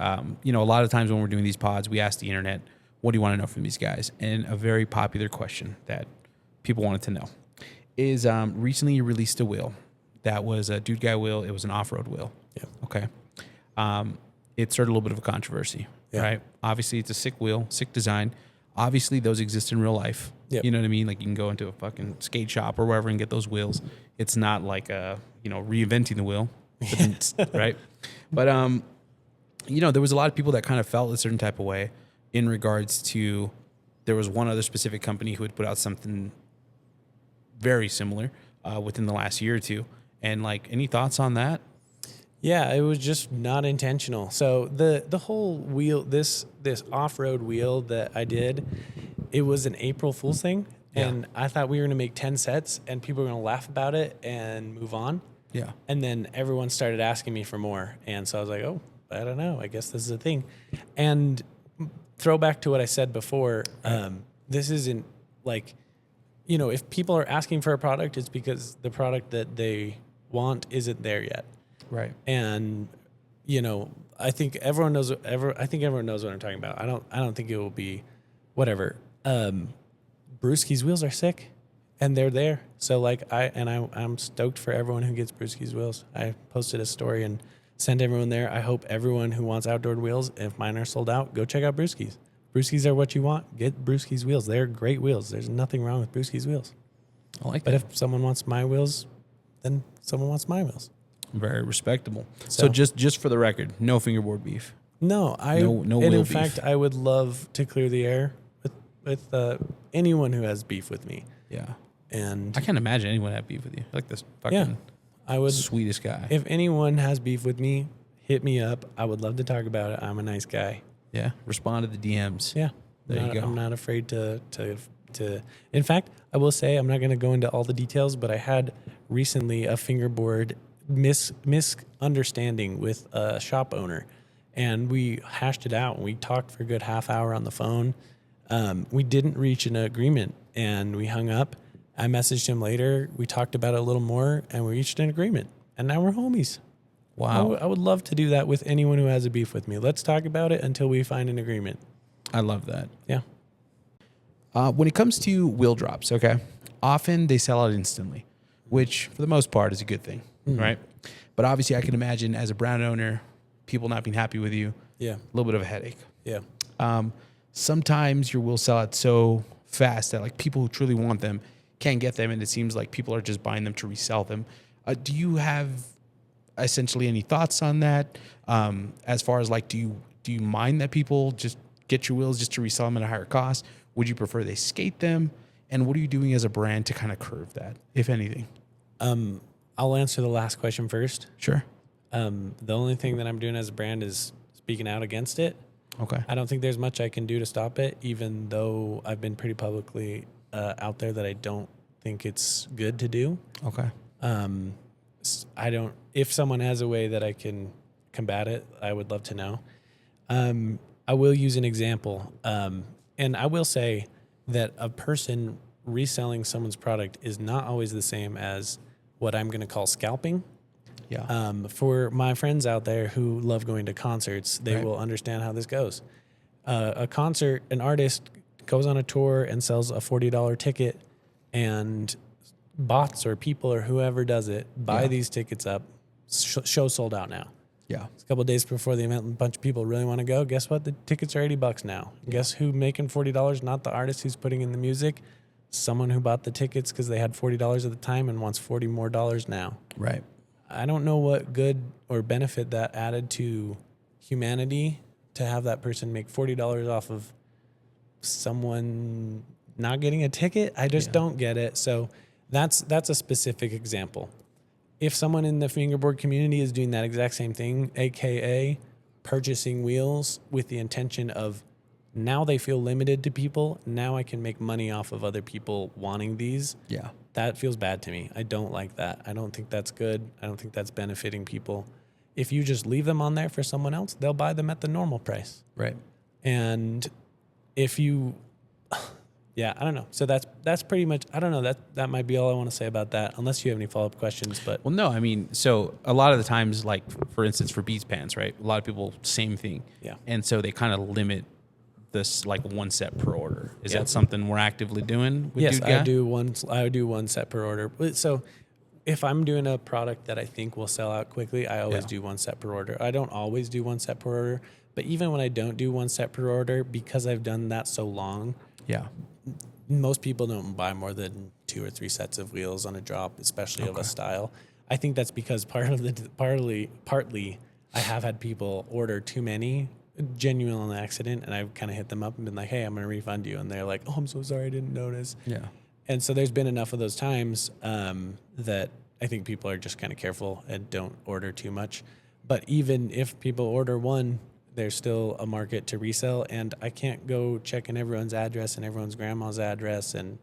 you know, a lot of times when we're doing these pods, we ask the internet, what do you want to know from these guys? And a very popular question that people wanted to know is recently you released a wheel that was a DudeGuy wheel. It was an off-road wheel. Yeah. Okay. It started a little bit of a controversy, right? Obviously, it's a sick wheel, sick design. Obviously, those exist in real life. Yep. You know what I mean? Like you can go into a fucking skate shop or wherever and get those wheels. It's not like, reinventing the wheel, right? But, you know, there was a lot of people that kind of felt a certain type of way in regards to, there was one other specific company who had put out something very similar within the last year or two. And like, any thoughts on that? Yeah, it was just not intentional. So the whole wheel, this off-road wheel that I did, it was an April Fool's thing. And I thought we were going to make 10 sets and people were going to laugh about it and move on. Yeah. And then everyone started asking me for more. And so I was like, oh, I don't know. I guess this is a thing. And throw back to what I said before. This isn't like, you know, if people are asking for a product, it's because the product that they want isn't there yet. Right. And, you know, I think everyone knows what I'm talking about. I don't think it will be whatever. Brewski's wheels are sick and they're there. So like I'm stoked for everyone who gets Brewski's wheels. I posted a story and sent everyone there. I hope everyone who wants outdoor wheels, if mine are sold out, go check out Brewski's. Brewski's are what you want. Get Brewski's wheels. They're great wheels. There's nothing wrong with Brewski's wheels. I like But that. if someone wants my wheels, then someone wants my wheels. Very respectable. So just for the record, no fingerboard beef. No, no and wheel in beef. fact, I would love to clear the air with anyone who has beef with me. Yeah. And I can't imagine anyone have beef with you. Like this fucking I would. sweetest guy. If anyone has beef with me, hit me up. I would love to talk about it. I'm a nice guy. Yeah. Respond to the DMs. Yeah. There you go. I'm not afraid to. In fact, I will say I'm not going to go into all the details, but I had recently a fingerboard misunderstanding with a shop owner, and we hashed it out. We talked for a good half hour on the phone. We didn't reach an agreement, and we hung up. I messaged him later. We talked about it a little more, and we reached an agreement, and now we're homies. Wow. I would love to do that with anyone who has a beef with me. Let's talk about it until we find an agreement. I love that. Yeah. When it comes to wheel drops, okay, often they sell out instantly, which for the most part is a good thing, right? But obviously I can imagine as a brand owner, people not being happy with you, Yeah. a little bit of a headache. Yeah. Sometimes your wheels sell out so fast that like people who truly want them can't get them, and it seems like people are just buying them to resell them. Do you have essentially any thoughts on that? As far as like, do you mind that people just get your wheels just to resell them at a higher cost? Would you prefer they skate them? And what are you doing as a brand to kind of curve that, if anything? I'll answer the last question first. Sure. The only thing that I'm doing as a brand is speaking out against it. Okay. I don't think there's much I can do to stop it, even though I've been pretty publicly out there that I don't think it's good to do. Okay. If someone has a way that I can combat it, I would love to know. I will use an example. And I will say that a person reselling someone's product is not always the same as what I'm going to call scalping. Yeah. For my friends out there who love going to concerts, they Right. will understand how this goes. An artist goes on a tour and sells a $40 ticket, and bots or people or whoever does it buy these tickets up. Show sold out now. Yeah. It's a couple of days before the event, and a bunch of people really want to go. Guess what? The tickets are $80 now. Yeah. Guess who making $40? Not the artist who's putting in the music. Someone who bought the tickets because they had $40 at the time and wants $40 more now. Right. I don't know what good or benefit that added to humanity to have that person make $40 off of someone not getting a ticket. I just don't get it. So that's a specific example. If someone in the fingerboard community is doing that exact same thing, AKA purchasing wheels with the intention of now they feel limited to people, now I can make money off of other people wanting these. Yeah. That feels bad to me. I don't like that. I don't think that's good. I don't think that's benefiting people. If you just leave them on there for someone else, they'll buy them at the normal price. Right. And if you, I don't know. So that's pretty much, I don't know. That might be all I want to say about that, unless you have any follow-up questions. But Well, no, I mean, so a lot of the times, like for instance, for Beats pants, right? A lot of people, same thing. Yeah. And so they kind of limit this like one set per order. Is Yeah. that something we're actively doing with yes, DudeGuy? I do one set per order. So if I'm doing a product that I think will sell out quickly, I always do one set per order. I don't always do one set per order, but even when I don't do one set per order, because I've done that so long, Yeah. most people don't buy more than 2 or 3 sets of wheels on a drop, especially of a style. I think that's because partly I have had people order too many, genuine on accident, and I've kind of hit them up and been like, hey, I'm going to refund you. And they're like, oh, I'm so sorry, I didn't notice. Yeah. And so there's been enough of those times that I think people are just kind of careful and don't order too much. But even if people order one, there's still a market to resell, and I can't go checking everyone's address and everyone's grandma's address, and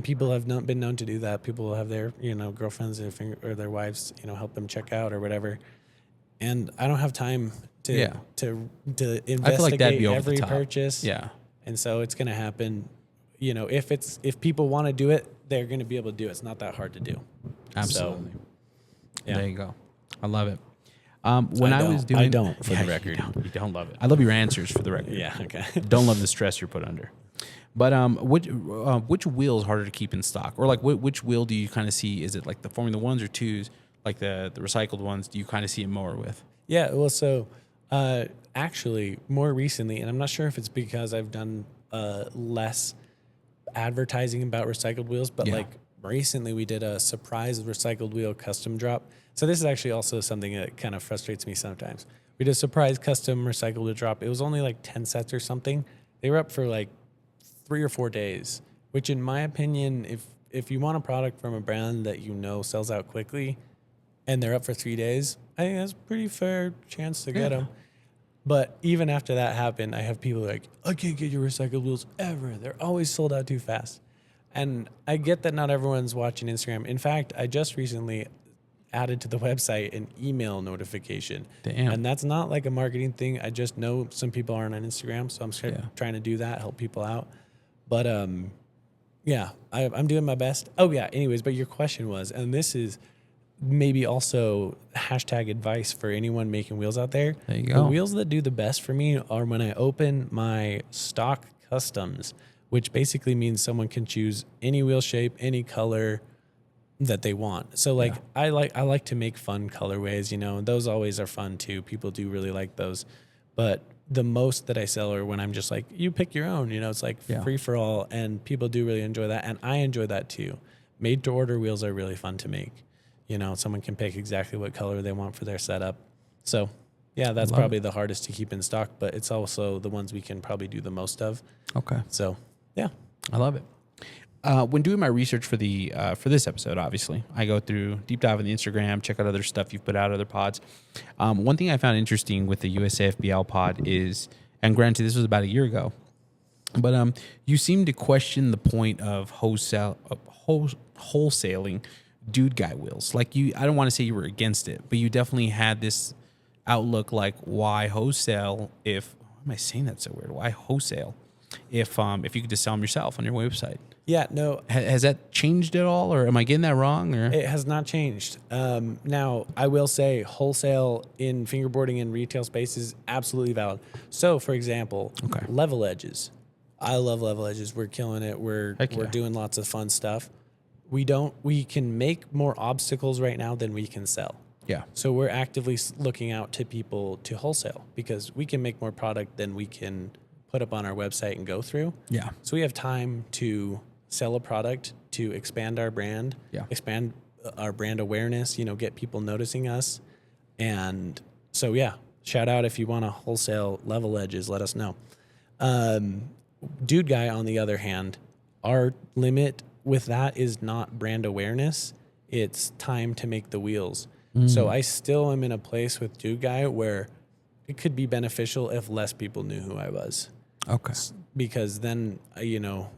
people have been known to do that. People will have their girlfriends or their wives help them check out or whatever, and I don't have time to investigate I feel like that'd be over every the top. purchase. Yeah. And so it's going to happen. If people want to do it, they're going to be able to do it. It's not that hard to do. Absolutely. Yeah. There you go. I love it. I don't, for the record. You don't love it. I love your answers for the record. Yeah. Okay. Don't love the stress you're put under. But which wheel is harder to keep in stock, or like which wheel do you kind of see? Is it like the Formula 1s or 2s, like the recycled ones? Do you kind of see it more with? Yeah. Well, so actually, more recently, and I'm not sure if it's because I've done less advertising about recycled wheels, but like recently we did a surprise recycled wheel custom drop. So this is actually also something that kind of frustrates me sometimes. We did a surprise custom recycled wheel drop. It was only like 10 sets or something. They were up for like 3 or 4 days, which in my opinion, if you want a product from a brand that sells out quickly and they're up for 3 days, I think that's a pretty fair chance to get them. But even after that happened, I have people like, I can't get your recycled wheels ever. They're always sold out too fast. And I get that not everyone's watching Instagram. In fact, I just recently added to the website an email notification. Damn. And that's not like a marketing thing. I just know some people aren't on Instagram, so I'm trying to do that, help people out. But yeah, I'm doing my best. Oh yeah, anyways, but your question was, and this is maybe also hashtag advice for anyone making wheels out there. There you go. The wheels that do the best for me are when I open my stock customs, which basically means someone can choose any wheel shape, any color that they want. So like I like to make fun colorways, you know, and those always are fun too. People do really like those. But the most that I sell are when I'm just like, you pick your own, you know, it's like free for all, and people do really enjoy that, and I enjoy that too. Made to order wheels are really fun to make. You know, someone can pick exactly what color they want for their setup. So yeah, that's probably the hardest to keep in stock, but it's also the ones we can probably do the most of. Okay. So yeah, I love it. When doing my research for this episode, obviously, I go through deep dive on the Instagram, check out other stuff you've put out, other pods. One thing I found interesting with the USAFBL pod is, and granted, this was about a year ago, but you seem to question the point of wholesaling DudeGuy Wheels. Like I don't want to say you were against it, but you definitely had this outlook like, why wholesale if, why am I saying that so weird? Why wholesale if you could just sell them yourself on your website? Yeah, no. Has that changed at all, or am I getting that wrong? Or it has not changed. Now, I will say wholesale in fingerboarding and retail space is absolutely valid. So, for example, level edges. I love level edges. We're killing it. We're doing lots of fun stuff. We can make more obstacles right now than we can sell. Yeah. So we're actively looking out to people to wholesale because we can make more product than we can put up on our website and go through. Yeah. So we have time to sell a product, to expand our brand, expand our brand awareness, you know, get people noticing us. And so, yeah, shout out if you want to wholesale level edges, let us know. DudeGuy, on the other hand, our limit with that is not brand awareness. It's time to make the wheels. So I still am in a place with DudeGuy where it could be beneficial if less people knew who I was. Okay. Because then, you know,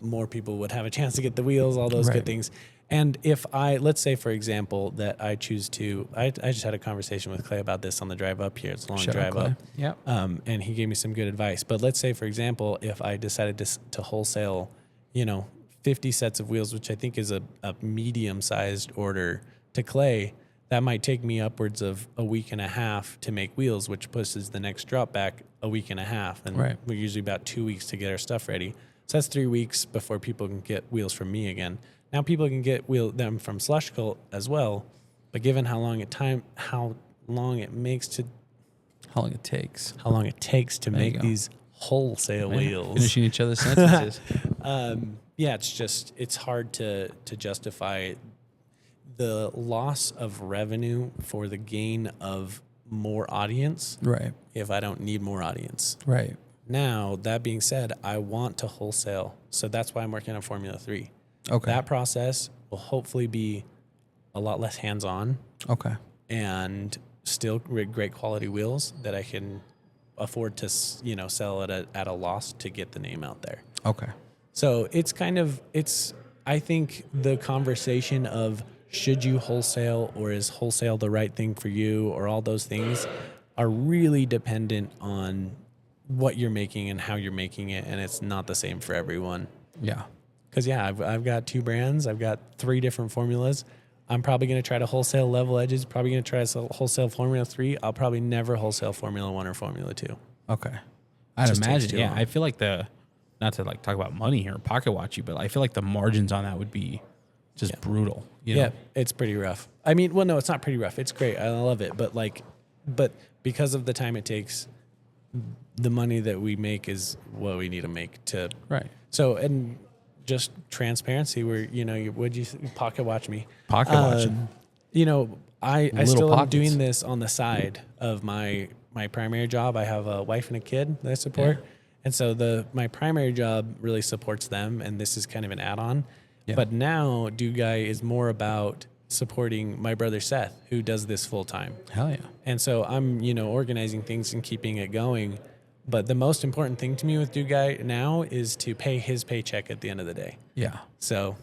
more people would have a chance to get the wheels, all those good things. And if let's say, for example, that I choose to, I just had a conversation with Clay about this on the drive up here. It's a long drive up. Yep. And he gave me some good advice. But let's say, for example, if I decided to wholesale, you know, 50 sets of wheels, which I think is a medium-sized order to Clay, that might take me upwards of a week and a half to make wheels, which pushes the next drop back a week and a half. And we're usually about 2 weeks to get our stuff ready. So that's 3 weeks before people can get wheels from me again. Now people can get them from Slush Cult as well, but given how long it takes to make these wholesale wheels, finishing each other's sentences. Yeah, it's hard to justify the loss of revenue for the gain of more audience. Right. If I don't need more audience. Right. Now, that being said, I want to wholesale. So that's why I'm working on Formula 3. Okay. That process will hopefully be a lot less hands-on. Okay. And still great quality wheels that I can afford to, you know, sell at a loss to get the name out there. Okay. So I think the conversation of should you wholesale or is wholesale the right thing for you or all those things are really dependent on what you're making and how you're making it, and it's not the same for everyone. Yeah. Because, I've got 2 brands. I've got 3 different formulas. I'm probably going to try to wholesale level edges, probably going to try to wholesale Formula 3. I'll probably never wholesale Formula 1 or Formula 2. Okay. I'd imagine, yeah. I feel like not to like talk about money here, pocket watchy, but I feel like the margins on that would be just brutal. You know? Yeah, it's pretty rough. I mean, well, no, it's not pretty rough. It's great. I love it. But because of the time it takes, the money that we make is what we need to make to. Right. So, and just transparency where, you know, would you pocket watch me? Pocket watching. You know, I still am doing this on the side of my primary job. I have a wife and a kid that I support. Yeah. And so my primary job really supports them, and this is kind of an add-on. Yeah. But now DudeGuy is more about supporting my brother Seth, who does this full time. Hell yeah. And so I'm, you know, organizing things and keeping it going. But the most important thing to me with DudeGuy now is to pay his paycheck at the end of the day. Yeah. So,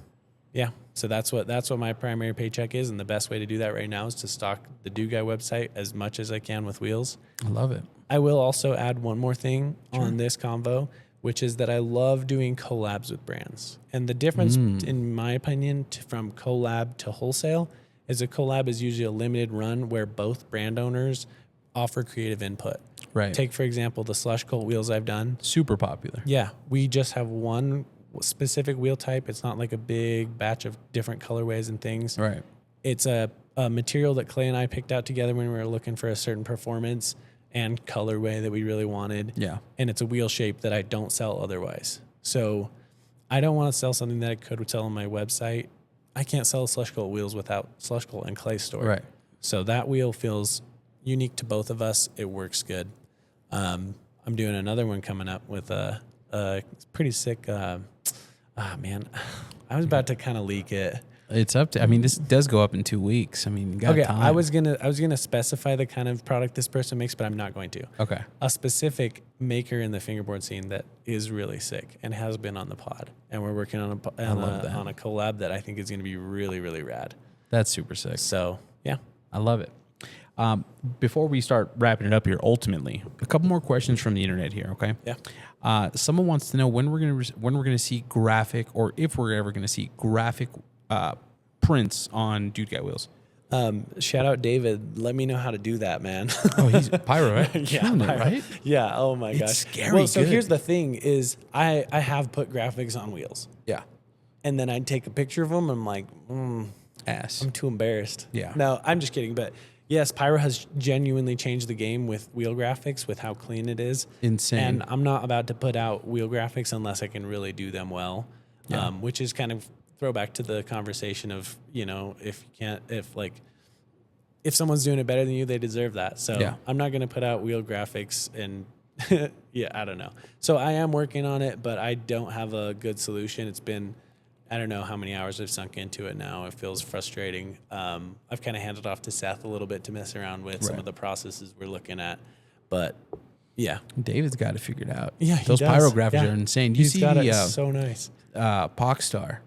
yeah. So that's what my primary paycheck is, and the best way to do that right now is to stock the DudeGuy website as much as I can with wheels. I love it. I will also add one more thing on this convo, which is that I love doing collabs with brands. And the difference, in my opinion, from collab to wholesale is a collab is usually a limited run where both brand owners offer creative input. Right. Take, for example, the Slush Cult wheels I've done. Super popular. Yeah, we just have one specific wheel type. It's not like a big batch of different colorways and things. Right. It's a material that Clay and I picked out together when we were looking for a certain performance and colorway that we really wanted. Yeah. And it's a wheel shape that I don't sell otherwise. So I don't want to sell something that I could sell on my website. I can't sell Slush Cult wheels without Slush Cult and Clay's store. Right. So that wheel feels unique to both of us. It works good. I'm doing another one coming up with a pretty sick. Man, I was about to kind of leak it. It's up to. I mean, this does go up in 2 weeks. I mean, you got time. I was gonna specify the kind of product this person makes, but I'm not going to. Okay. A specific maker in the fingerboard scene that is really sick and has been on the pod, and we're working on a collab that I think is going to be really, really rad. That's super sick. So yeah, I love it. Before we start wrapping it up here, ultimately, a couple more questions from the internet here. Okay. Yeah. Someone wants to know when we're gonna see graphic, or if we're ever gonna see graphic prints on DudeGuy Wheels. Shout out David. Let me know how to do that, man. Oh, he's Pyro, right? Yeah, Killing it, Pyro. right? Yeah. Oh my gosh. Scary. Well, so good. here's the thing: is I have put graphics on wheels, Yeah. and then I'd take a picture of them. And I'm like, Ass. I'm too embarrassed. Yeah. No, I'm just kidding. But yes, Pyro has genuinely changed the game with wheel graphics, with how clean it is. Insane. And I'm not about to put out wheel graphics unless I can really do them well. Yeah. Which is kind of throwback to the conversation of, if someone's doing it better than you, they deserve that. So Yeah. I'm not going to put out wheel graphics and yeah, I don't know. So I am working on it, but I don't have a good solution. It's been, I don't know how many hours I've sunk into it now. It feels frustrating. I've kind of handed off to Seth a little bit to mess around with some of the processes we're looking at, but yeah. David's got it figured out. Yeah, those pyrographics are insane. Do you see got the it so nice. Pockstar?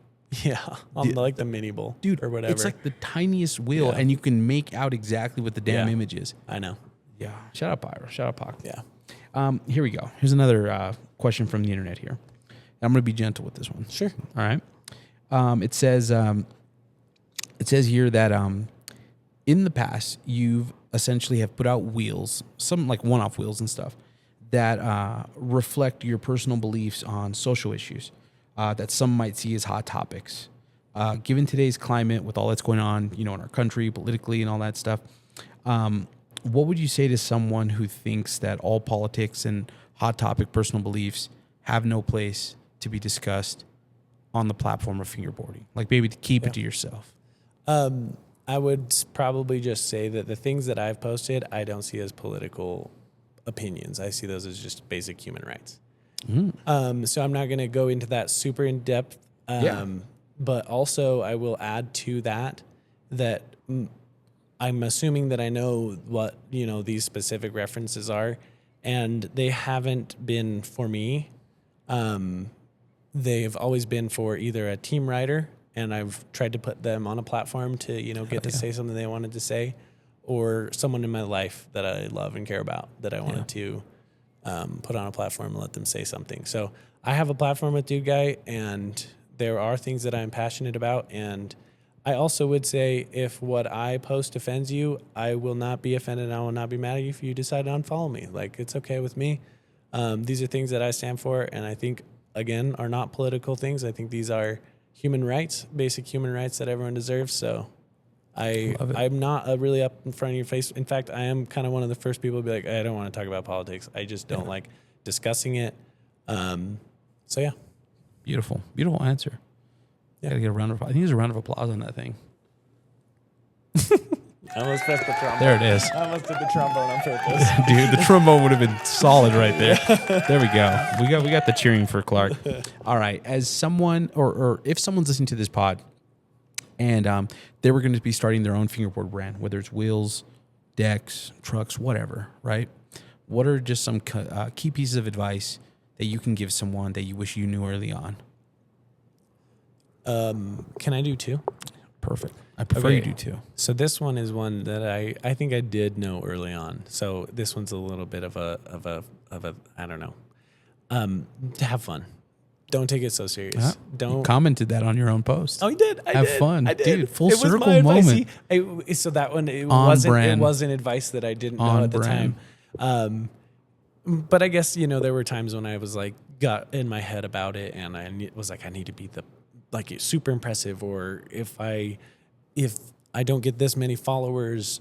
Yeah, on the mini bowl, Dude, or whatever. It's like the tiniest wheel, Yeah. and you can make out exactly what the damn Yeah. image is. I know. Yeah. Shout out Pyro. Shout out Pock. Yeah. Here we go. Here's another question from the internet here. I'm going to be gentle with this one. Sure. All right. It says here that in the past you've essentially have put out wheels, some like one-off wheels and stuff that reflect your personal beliefs on social issues that some might see as hot topics. Given today's climate with all that's going on, in our country politically and all that stuff, what would you say to someone who thinks that all politics and hot topic personal beliefs have no place to be discussed on the platform of fingerboarding? Like maybe to keep it to yourself. I would probably just say that the things that I've posted, I don't see as political opinions. I see those as just basic human rights. So I'm not going to go into that super in depth. But also I will add to that I'm assuming that I know what, these specific references are, and they haven't been for me. They've always been for either a team rider, and I've tried to put them on a platform to, get to say something they wanted to say, or someone in my life that I love and care about that I wanted to put on a platform and let them say something. So I have a platform with DudeGuy, and there are things that I'm passionate about. And I also would say if what I post offends you, I will not be offended. I will not be mad at you if you decide to unfollow me. Like, it's okay with me. These are things that I stand for, and I think, again, are not political things. I think these are human rights, basic human rights that everyone deserves. So I'm not really up in front of your face. In fact, I am kind of one of the first people to be like, I don't want to talk about politics. I just don't like discussing it. So yeah. Beautiful answer. Yeah. Gotta get a round of. I think there's a round of applause on that thing. I almost pressed the trombone. There it is. I almost did the trombone on purpose. Dude, the trombone would have been solid right there. There we go. We got the cheering for Clark. All right. As someone, or if someone's listening to this pod, and they were going to be starting their own fingerboard brand, whether it's wheels, decks, trucks, whatever, right? what are just some key pieces of advice that you can give someone that you wish you knew early on? Can I do two? Perfect. I prefer you do two. So this one is one that I think I did know early on. So this one's a little bit of a I don't know. To have fun. Don't take it so serious. Don't. You commented that on your own post. Oh, you did. Have fun, I did. dude. Full it was circle my advice. moment. So that one it On wasn't. brand. It wasn't advice that I didn't know On at the brand. time. But I guess there were times when I was like got in my head about it, and I was like, I need to be super impressive, or if I don't get this many followers,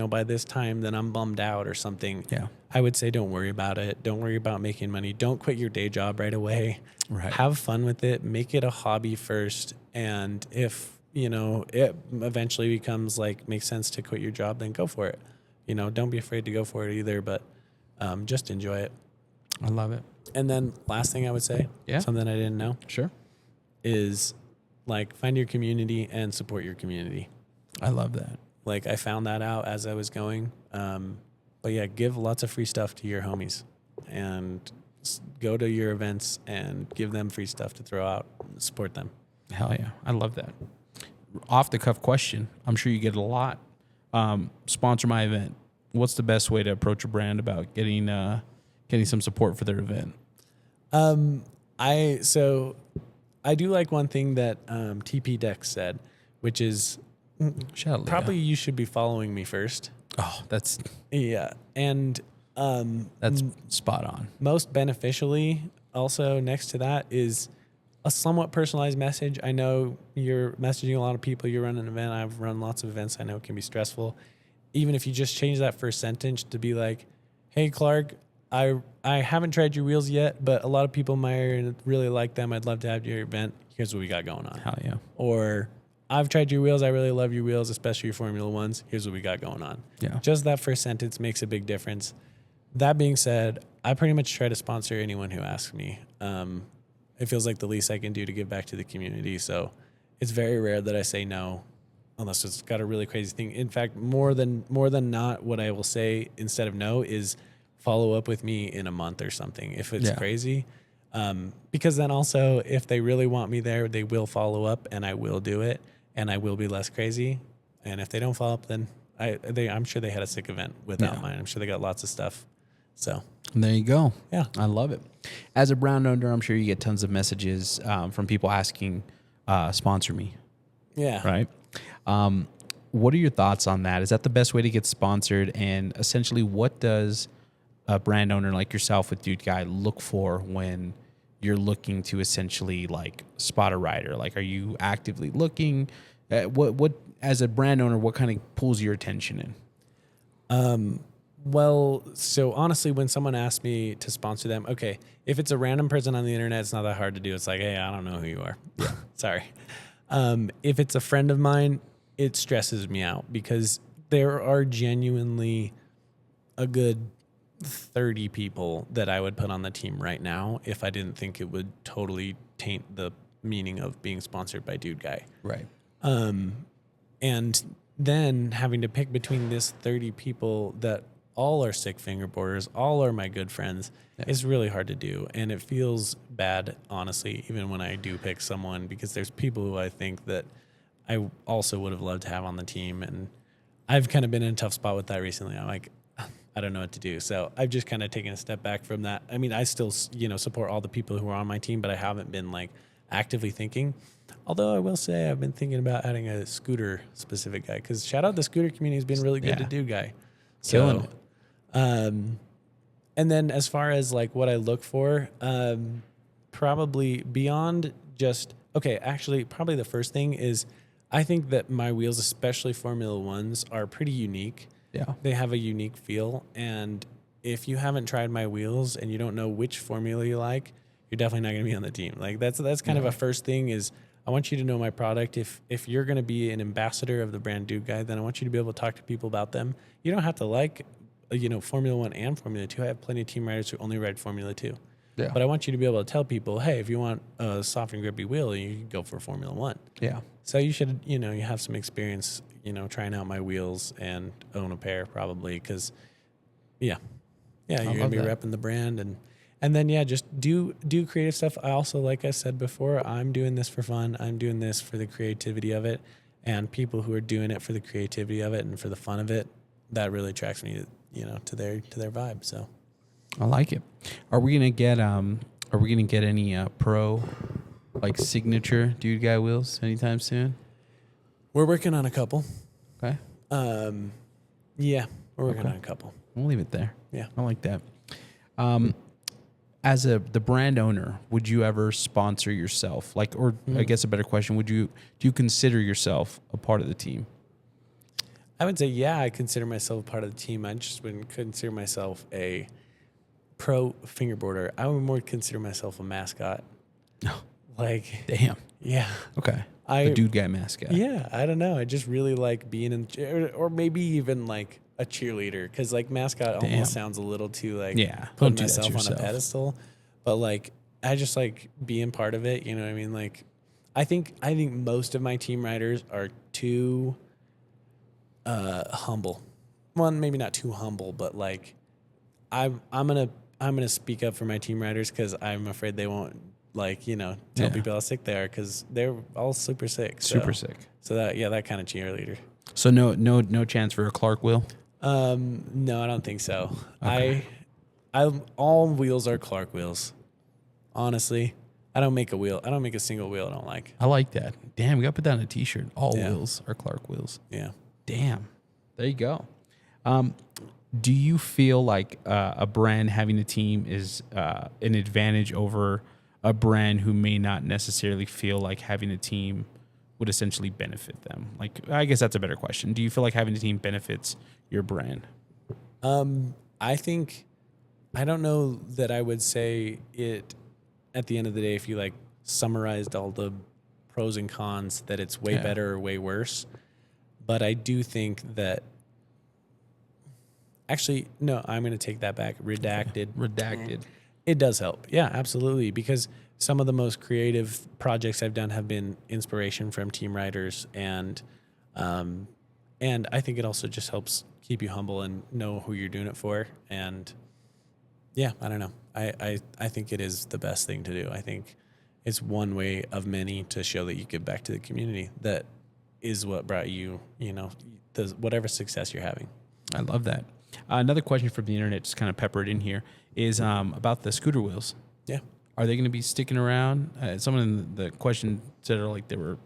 by this time, then I'm bummed out or something. Yeah. I would say don't worry about it. Don't worry about making money. Don't quit your day job right away. Right. Have fun with it. Make it a hobby first. And if, it eventually becomes makes sense to quit your job, then go for it. Don't be afraid to go for it either, but just enjoy it. I love it. And then last thing I would say, something I didn't know, Sure. is find your community and support your community. I love that. I found that out as I was going. But yeah, give lots of free stuff to your homies and go to your events and give them free stuff to throw out. Support them. Hell yeah. I love that. Off the cuff question. I'm sure you get it a lot. Sponsor my event. What's the best way to approach a brand about getting some support for their event? I do like one thing that TP Dex said, which is probably you should be following me first. Oh, that's and that's spot on. Most beneficially, also next to that is a somewhat personalized message. I know you're messaging a lot of people. You run an event. I've run lots of events. I know it can be stressful. Even if you just change that first sentence to be like, "Hey, Clark, I haven't tried your wheels yet, but a lot of people might really like them. I'd love to have your event. Here's what we got going on." Hell yeah. Or, "I've tried your wheels. I really love your wheels, especially your Formula Ones. Here's what we got going on." Yeah. Just that first sentence makes a big difference. That being said, I pretty much try to sponsor anyone who asks me. It feels like the least I can do to give back to the community. So it's very rare that I say no, unless it's got a really crazy thing. In fact, more than not, what I will say instead of no is follow up with me in a month or something if it's crazy. Because then also, if they really want me there, they will follow up and I will do it and I will be less crazy. And if they don't follow up, then I'm sure they had a sick event without mine. I'm sure they got lots of stuff. So there you go. Yeah. I love it. As a brand owner, I'm sure you get tons of messages from people asking, sponsor me. Yeah. Right. What are your thoughts on that? Is that the best way to get sponsored? And essentially, what does a brand owner like yourself with DudeGuy look for when you're looking to essentially spot a rider? Are you actively looking at what as a brand owner, what kind of pulls your attention in? Well, so honestly, when someone asks me to sponsor them, okay, if it's a random person on the internet, it's not that hard to do. It's like, hey, I don't know who you are. Yeah. Sorry. If it's a friend of mine, it stresses me out because there are genuinely a good 30 people that I would put on the team right now if I didn't think it would totally taint the meaning of being sponsored by DudeGuy. Right. And then having to pick between this 30 people that all are sick fingerboarders, all are my good friends, is really hard to do. And it feels bad, honestly, even when I do pick someone, because there's people who I think that I also would have loved to have on the team. And I've kind of been in a tough spot with that recently. I'm like, I don't know what to do. So I've just kind of taken a step back from that. I mean, I still, support all the people who are on my team, but I haven't been actively thinking. Although I will say I've been thinking about adding a scooter specific guy, because shout out the scooter community has been really good to DudeGuy. Killing it. And then as far as what I look for, probably beyond just, probably the first thing is I think that my wheels, especially Formula Ones, are pretty unique. Yeah. They have a unique feel. And if you haven't tried my wheels and you don't know which formula you like, you're definitely not going to be on the team. That's kind of a first thing is I want you to know my product. If you're going to be an ambassador of the brand DudeGuy, then I want you to be able to talk to people about them. You don't have to like Formula 1 and Formula 2. I have plenty of team riders who only ride Formula 2. Yeah. But I want you to be able to tell people, hey, if you want a soft and grippy wheel, you can go for Formula 1. Yeah. So you should, you have some experience, trying out my wheels and own a pair probably because, Yeah, you're gonna be repping the brand, and then just do creative stuff. I also, like I said before, I'm doing this for fun. I'm doing this for the creativity of it, and people who are doing it for the creativity of it and for the fun of it, that really attracts me, to their vibe. So, I like it. Are we gonna get any pro like signature DudeGuy wheels anytime soon? We're working on a couple. Okay. Yeah, we're working on a couple. We'll leave it there. Yeah, I like that. As the brand owner, would you ever sponsor yourself? I guess a better question, do you consider yourself a part of the team? I would say, I consider myself a part of the team. I just wouldn't consider myself a pro fingerboarder. I would more consider myself a mascot. No. Like, damn. Yeah. Okay. The DudeGuy mascot. Yeah. I don't know. I just really like being in, or maybe even like a cheerleader, because like mascot almost sounds a little too like putting myself on a pedestal. But like, I just like being part of it. You know what I mean? Like, I think most of my team riders are too humble. Well, maybe not too humble, but like I'm gonna speak up for my team riders, because I'm afraid they won't tell people how sick they are, because they're all super sick. Super sick. So that kind of cheerleader. So no chance for a Clark wheel? No, I don't think so. Okay. I all wheels are Clark wheels. Honestly, I don't make a single wheel I don't like. I like that. Damn, we got to put that on a t-shirt. All wheels are Clark wheels. Yeah. Damn. There you go. Do you feel like a brand having a team is an advantage over a brand who may not necessarily feel like having a team would essentially benefit them? Like, I guess that's a better question. Do you feel like having a team benefits your brand? I don't know that I would say it at the end of the day, if you like summarized all the pros and cons, that it's way better or way worse. But I do think that, actually, no, I'm going to take that back. Redacted. It does help. Yeah, absolutely. Because some of the most creative projects I've done have been inspiration from team riders, and I think it also just helps keep you humble and know who you're doing it for. And yeah, I don't know. I think it is the best thing to do. I think it's one way of many to show that you give back to the community. That is what brought you, whatever success you're having. I love that. Another question from the internet, just kind of peppered in here, is about the scooter wheels. Yeah. Are they going to be sticking around? Someone in the question said like they were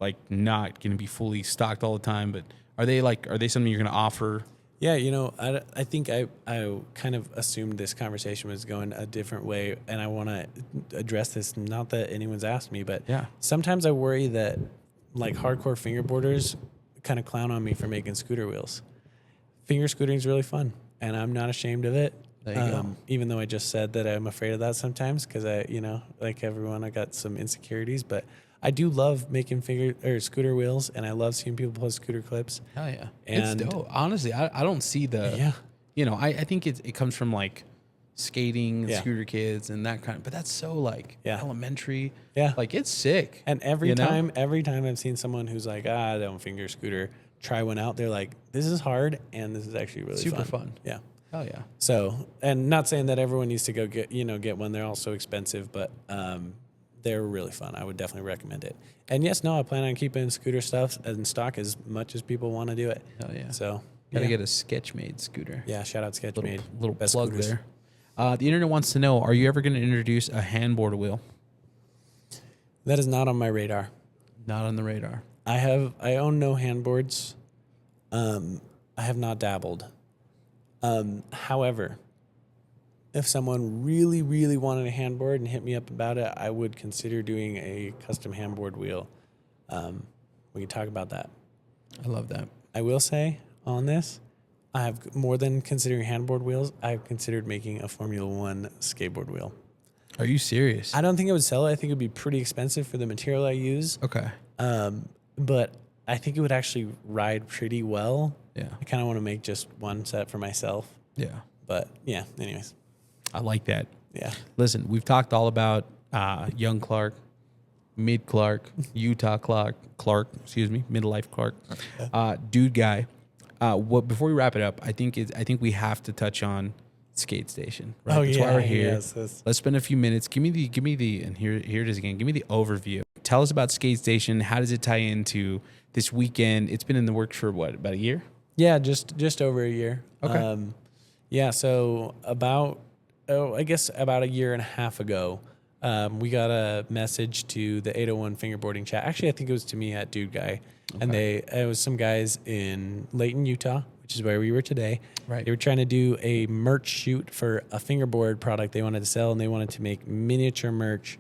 like not going to be fully stocked all the time, but are they something you're going to offer? Yeah, I think I kind of assumed this conversation was going a different way, and I want to address this. Not that anyone's asked me, but sometimes I worry that like hardcore fingerboarders kind of clown on me for making scooter wheels. Finger scooting is really fun, and I'm not ashamed of it. There you go. Even though I just said that I'm afraid of that sometimes, because like everyone, I got some insecurities, but I do love making scooter wheels, and I love seeing people post scooter clips. Hell yeah. And it's dope. Honestly, I don't see the, I think it comes from like skating and scooter kids and that kind of, but that's so like elementary. Yeah. Like it's sick. And every time I've seen someone who's like, I don't finger scooter, try one out, they're like, this is hard, and this is actually really super fun. Yeah. Oh yeah. So, and not saying that everyone needs to go get one. They're all so expensive, but they're really fun. I would definitely recommend it. And yes, I plan on keeping scooter stuff in stock as much as people want to do it. Oh yeah. So gotta get a Sketchmade scooter. Yeah, shout out Sketchmade. Little best plug scooters there. The internet wants to know: are you ever going to introduce a handboard wheel? That is not on my radar. Not on the radar. I own no handboards. I have not dabbled. However, if someone really, really wanted a handboard and hit me up about it, I would consider doing a custom handboard wheel. We can talk about that. I love that. I will say on this, I have more than considering handboard wheels. I've considered making a Formula One skateboard wheel. Are you serious? I don't think I would sell it. I think it would be pretty expensive for the material I use. Okay. But I think it would actually ride pretty well. Yeah. I kind of want to make just one set for myself. Yeah. But yeah, anyways. I like that. Yeah. Listen, we've talked all about young Clark, mid Clark, Utah Clark, midlife Clark, DudeGuy. Before we wrap it up, I think we have to touch on Skate Station. Right? Oh, That's yeah. why we're here. Yes. Let's spend a few minutes. Give me the, and here it is again. Give me the overview. Tell us about Skate Station. How does it tie into this weekend? It's been in the works for what, about a year? Yeah, just over a year. Okay. So about a year and a half ago, we got a message to the 801 fingerboarding chat. Actually, I think it was to me at DudeGuy. And it was some guys in Layton, Utah, which is where we were today. Right. They were trying to do a merch shoot for a fingerboard product they wanted to sell, and they wanted to make miniature merch,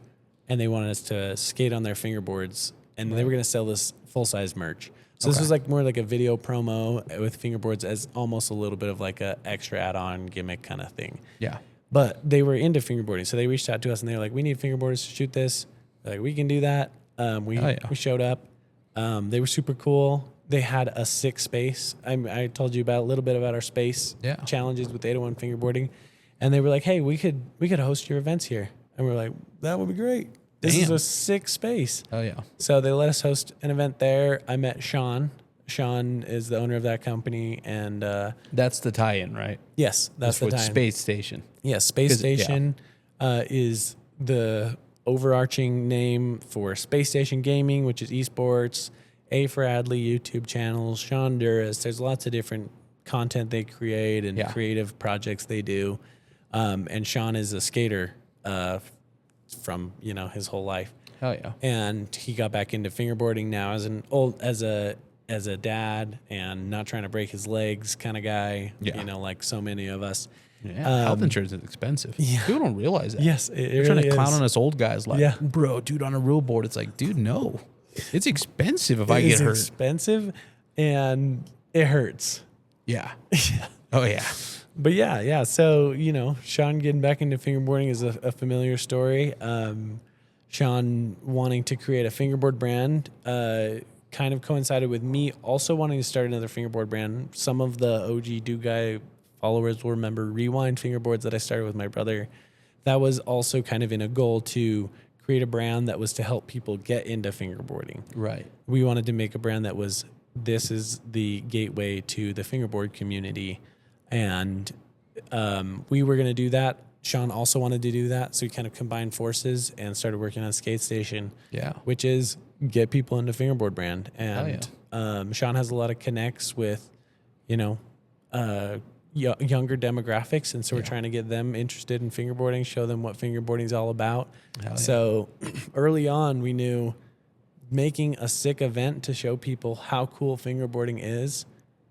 and they wanted us to skate on their fingerboards, and they were going to sell this full-size merch. So this was like more like a video promo with fingerboards as almost a little bit of like a extra add-on gimmick kind of thing. Yeah. But they were into fingerboarding, so they reached out to us and they were like, "We need fingerboarders to shoot this." They're like, "We can do that." We showed up. They were super cool. They had a sick space. I told you about a little bit about our space challenges with 801 fingerboarding, and they were like, "Hey, we could host your events here," and we're like, "That would be great. This is a sick space." Oh yeah. So they let us host an event there. I met Sean. Sean is the owner of that company, and That's the tie-in, right? yes, that's the with time. Space Station. Yes, Space Station is the overarching name for Space Station Gaming, which is esports. A. for Adley YouTube channels, Sean Duras. There's lots of different content they create and creative projects they do. And Sean is a skater from his whole life. Hell yeah. And he got back into fingerboarding now as a dad and not trying to break his legs kind of guy. Like so many of us. Yeah, health insurance is expensive. Yeah. People don't realize that. Yes, they're trying to clown on us old guys like, bro, dude, on a real board. It's like, dude, no. It's expensive if I get hurt. It's expensive and it hurts. Yeah. Oh, yeah. But yeah. So, Sean getting back into fingerboarding is a familiar story. Sean wanting to create a fingerboard brand kind of coincided with me also wanting to start another fingerboard brand. Some of the OG DudeGuy followers will remember Rewind fingerboards that I started with my brother. That was also kind of in a goal to create a brand that was to help people get into fingerboarding. Right. We wanted to make a brand that was, this is the gateway to the fingerboard community. And we were going to do that. Sean also wanted to do that. So we kind of combined forces and started working on Skate Station. Yeah. Which is get people into fingerboard brand. And Sean has a lot of connects with, younger demographics, and so we're trying to get them interested in fingerboarding, show them what fingerboarding is all about. So early on, we knew making a sick event to show people how cool fingerboarding is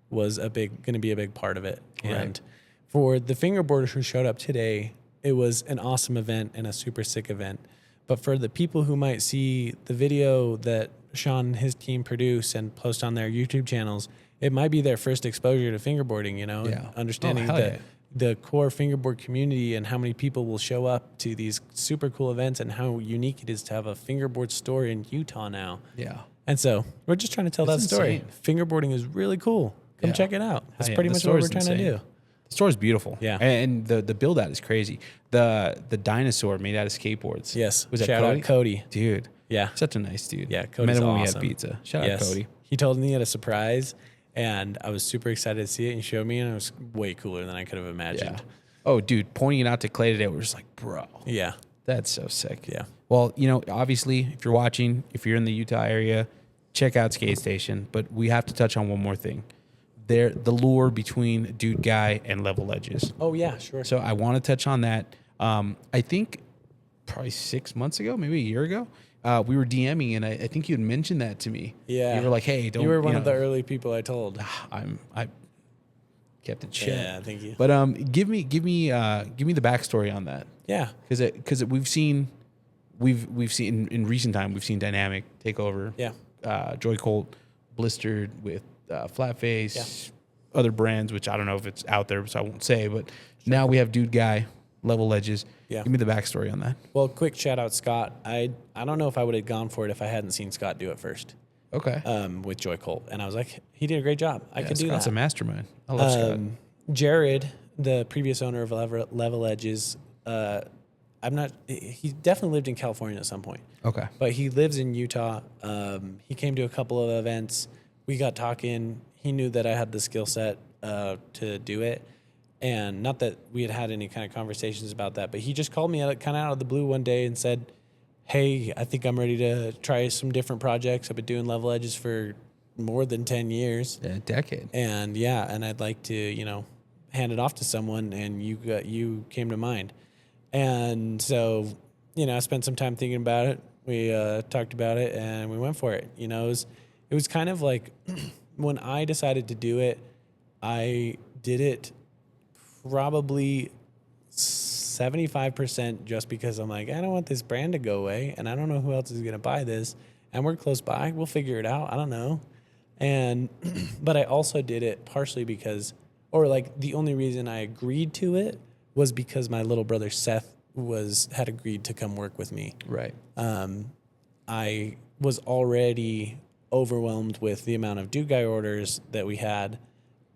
was going to be a big part of it. Right. And for the fingerboarders who showed up today, it was an awesome event and a super sick event. But for the people who might see the video that Sean and his team produce and post on their YouTube channels, it might be their first exposure to fingerboarding, and understanding the core fingerboard community and how many people will show up to these super cool events and how unique it is to have a fingerboard store in Utah now. Yeah. And so we're just trying to tell that story. Fingerboarding is really cool. Come check it out. That's pretty much what we're trying to do. The store is beautiful. Yeah. And the build out is crazy. The dinosaur made out of skateboards. Yes. Was that Shout out Cody. Dude. Yeah. Such a nice dude. Yeah. Cody's met him when awesome. we had pizza. Shout out Cody. He told me he had a surprise, and I was super excited to see it. And he showed me, and it was way cooler than I could have imagined. Yeah. Oh, dude, pointing it out to Clay today, we were just like, bro. Yeah. That's so sick. Yeah. Well, obviously, if you're watching, if you're in the Utah area, check out Skate Station. But we have to touch on one more thing. The lure between DudeGuy and Level Edges. Oh, yeah, sure. So I want to touch on that. I think probably 6 months ago, maybe a year ago, we were DMing, and I think you had mentioned that to me. Yeah. You were like, hey, don't... You were one of the early people I told. I kept it chill. Yeah, thank you. But give me the backstory on that. Yeah. Because we've seen in recent time, we've seen Dynamic take over. Yeah. Joy Colt blistered with Flat Face, other brands, which I don't know if it's out there, so I won't say. But now we have DudeGuy, Level Edges. Yeah. Give me the backstory on that. Well, quick shout out Scott. I don't know if I would have gone for it if I hadn't seen Scott do it first. Okay. With Joy Colt, and I was like, he did a great job. I could do that. Scott's a mastermind. I love Scott. Jared, the previous owner of Level Edges, he definitely lived in California at some point. Okay. But he lives in Utah. He came to a couple of events. We got talking. He knew that I had the skill set to do it. And not that we had any kind of conversations about that, but he just called me kind of out of the blue one day and said, hey, I think I'm ready to try some different projects. I've been doing level edges for more than 10 years. Yeah, a decade. And I'd like to, hand it off to someone, and you came to mind. And so, I spent some time thinking about it. We talked about it, and we went for it. It was kind of like when I decided to do it, I did it probably 75% just because I'm like, I don't want this brand to go away, and I don't know who else is going to buy this, and we're close by. We'll figure it out. I don't know. And but I also did it partially because, or like the only reason I agreed to it was because my little brother Seth had agreed to come work with me. Right. I was already overwhelmed with the amount of DudeGuy orders that we had,